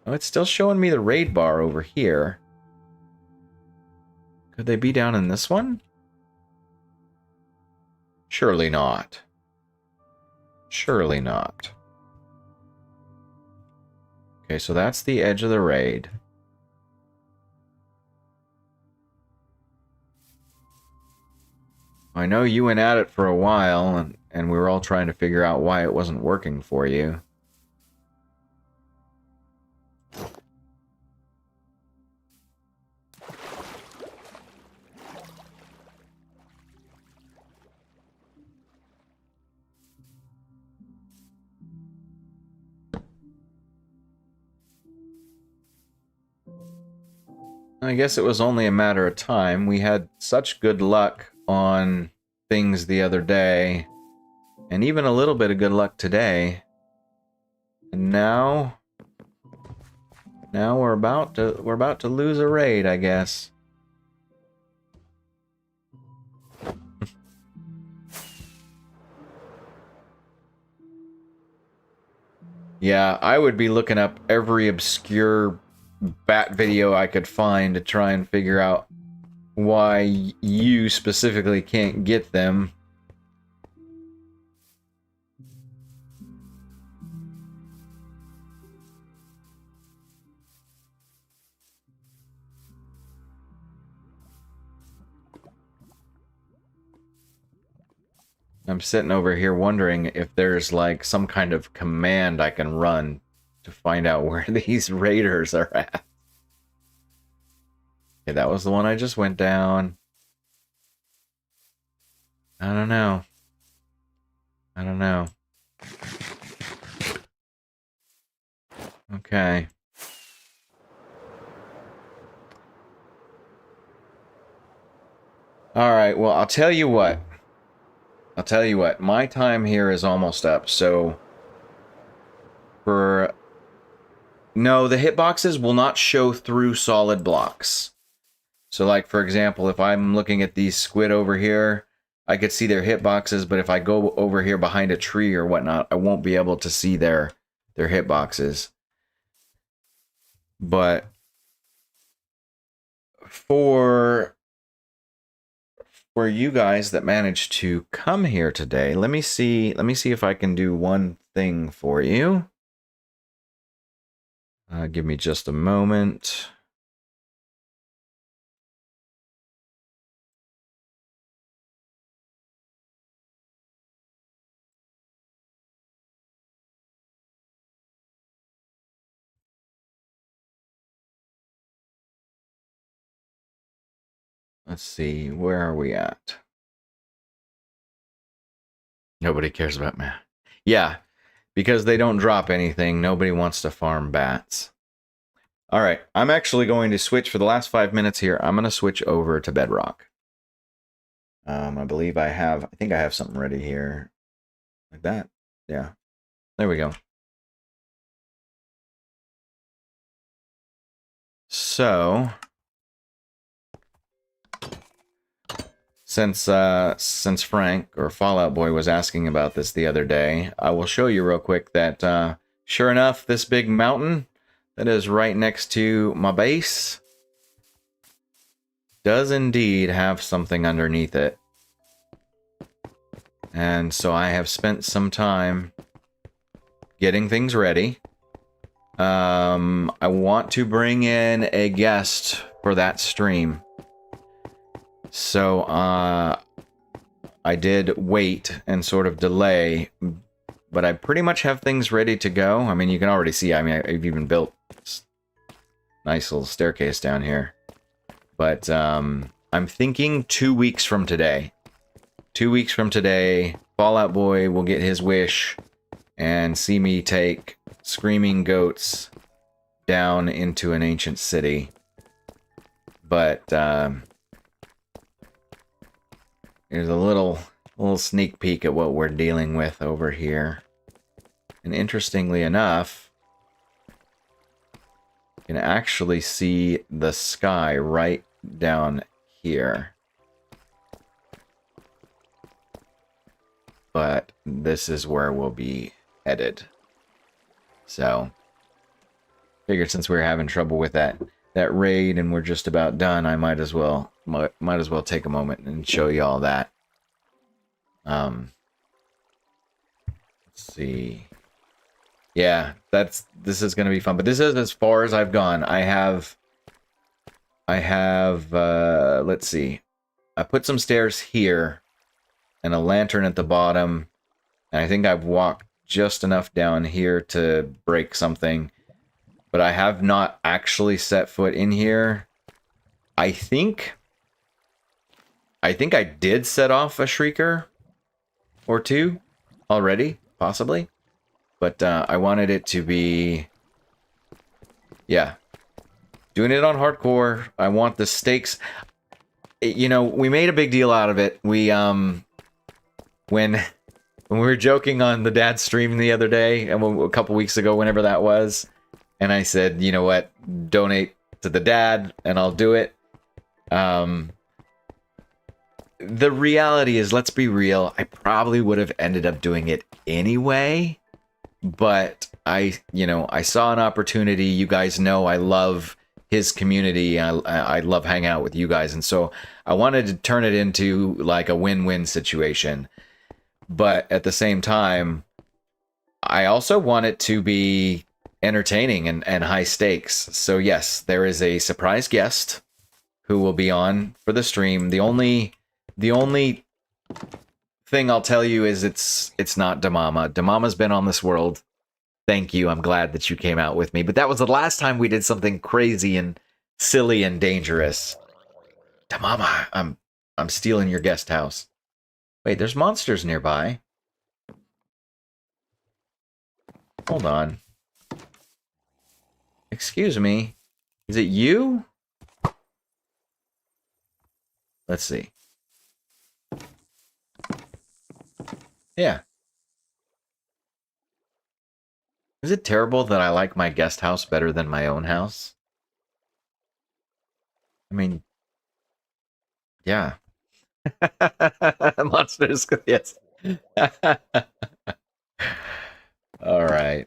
Oh, it's still showing me the raid bar over here. Could they be down in this one? Surely not. Surely not. Okay, so that's the edge of the raid. I know you went at it for a while, and we were all trying to figure out why it wasn't working for you. I guess it was only a matter of time. We had such good luck on things the other day, and even a little bit of good luck today. And now we're about to lose a raid, I guess. Yeah, I would be looking up every obscure bat video I could find to try and figure out why you specifically can't get them. I'm sitting over here wondering if there's like some kind of command I can run to find out where these raiders are at. Okay, that was the one I just went down. I don't know. I don't know. Okay. Alright, well, I'll tell you what. My time here is almost up, so... No, the hitboxes will not show through solid blocks. So, like, for example, if I'm looking at these squid over here, I could see their hitboxes, but if I go over here behind a tree or whatnot, I won't be able to see their hitboxes. But for you guys that managed to come here today, let me see if I can do one thing for you. Give me just a moment. Let's see, where are we at? Nobody cares about math. Yeah, because they don't drop anything, nobody wants to farm bats. All right, I'm actually going to switch for the last 5 minutes here. I'm going to switch over to Bedrock. I believe I think I have something ready here. Like that. Yeah. There we go. So, since Frank, or Fallout Boy, was asking about this the other day, I will show you real quick that, sure enough, this big mountain that is right next to my base, does indeed have something underneath it. And so I have spent some time getting things ready. I want to bring in a guest for that stream. So, I did wait and sort of delay, but I pretty much have things ready to go. I mean, you can already see, I mean, I've even built this nice little staircase down here. But, I'm thinking 2 weeks from today. 2 weeks from today, Fallout Boy will get his wish and see me take screaming goats down into an ancient city. But, here's a little sneak peek at what we're dealing with over here. And interestingly enough, you can actually see the sky right down here. But this is where we'll be headed. So, figured since we were having trouble with that raid and we're just about done, I might as well take a moment and show you all that. Let's see. Yeah, this is gonna be fun, but this is as far as I've gone. I have let's see. I put some stairs here and a lantern at the bottom, and I think I've walked just enough down here to break something, but I have not actually set foot in here. I think I did set off a shrieker or two already, possibly, but I wanted it to be, yeah, doing it on hardcore. I want the stakes. You know, we made a big deal out of it. We when we were joking on the dad stream the other day, and a couple weeks ago, whenever that was, and I said, you know what, donate to the dad, and I'll do it. The reality is, let's be real, I probably would have ended up doing it anyway, but I saw an opportunity. You guys know I love his community. I love hanging out with you guys, and so I wanted to turn it into like a win-win situation. But at the same time, I also want it to be entertaining and high stakes. So yes, there is a surprise guest who will be on for the stream. The only thing I'll tell you is it's not Damama. Damama's been on this world. Thank you. I'm glad that you came out with me. But that was the last time we did something crazy and silly and dangerous. Damama, I'm stealing your guest house. Wait, there's monsters nearby. Hold on. Excuse me. Is it you? Let's see. Yeah. Is it terrible that I like my guest house better than my own house? I mean, yeah. Monsters, yes. All right.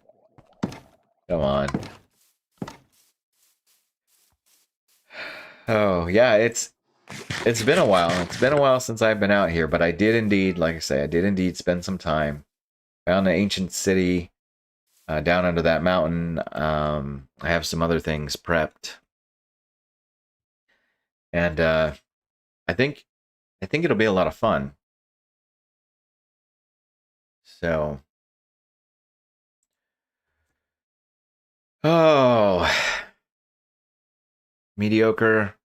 Come on. Oh, yeah, it's been a while. It's been a while since I've been out here, but I did indeed, like I say, I did indeed spend some time. Found an ancient city down under that mountain. I have some other things prepped. And I think it'll be a lot of fun. So, oh, mediocre.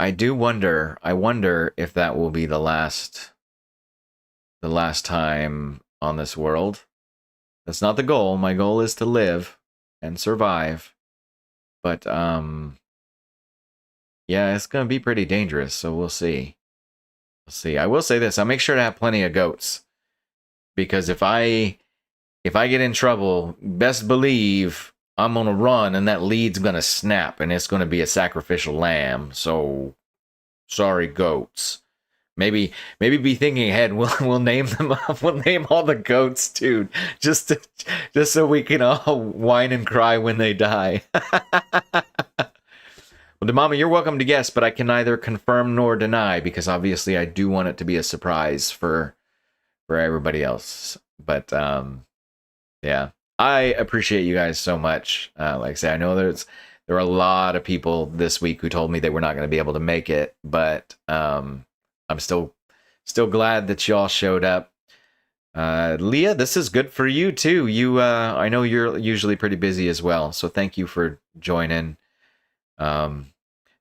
I wonder if that will be the last time on this world. That's not the goal. My goal is to live and survive. But yeah, it's gonna be pretty dangerous, so we'll see. We'll see. I will say this, I'll make sure to have plenty of goats. Because if I get in trouble, best believe I'm gonna run and that lead's gonna snap and it's gonna be a sacrificial lamb. So sorry, goats. Maybe be thinking ahead. We'll name them up. We'll name all the goats too, just so we can all whine and cry when they die. Well, Demama, you're welcome to guess, but I can neither confirm nor deny because obviously I do want it to be a surprise for everybody else. But yeah, I appreciate you guys so much. Like I say, I know there were a lot of people this week who told me they were not going to be able to make it, but I'm still glad that y'all showed up. Leah, this is good for you too. You, I know you're usually pretty busy as well, so thank you for joining.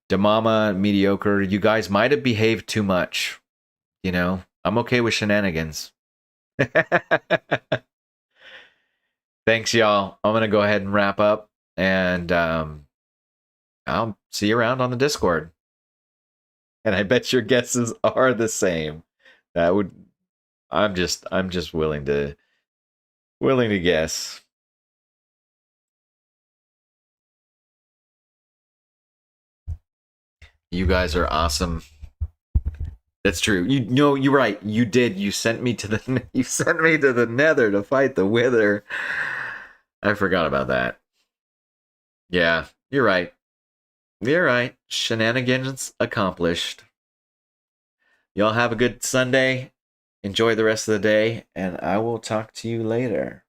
Demama, Mediocre, you guys might have behaved too much. You know, I'm okay with shenanigans. Thanks, y'all. I'm gonna go ahead and wrap up, and I'll see you around on the Discord. And I bet your guesses are the same. That would, I'm just willing to guess. You guys are awesome. That's true. You know, you're right. You did. You sent me to the Nether to fight the Wither. I forgot about that. Yeah, you're right. You're right. Shenanigans accomplished. Y'all have a good Sunday. Enjoy the rest of the day, and I will talk to you later.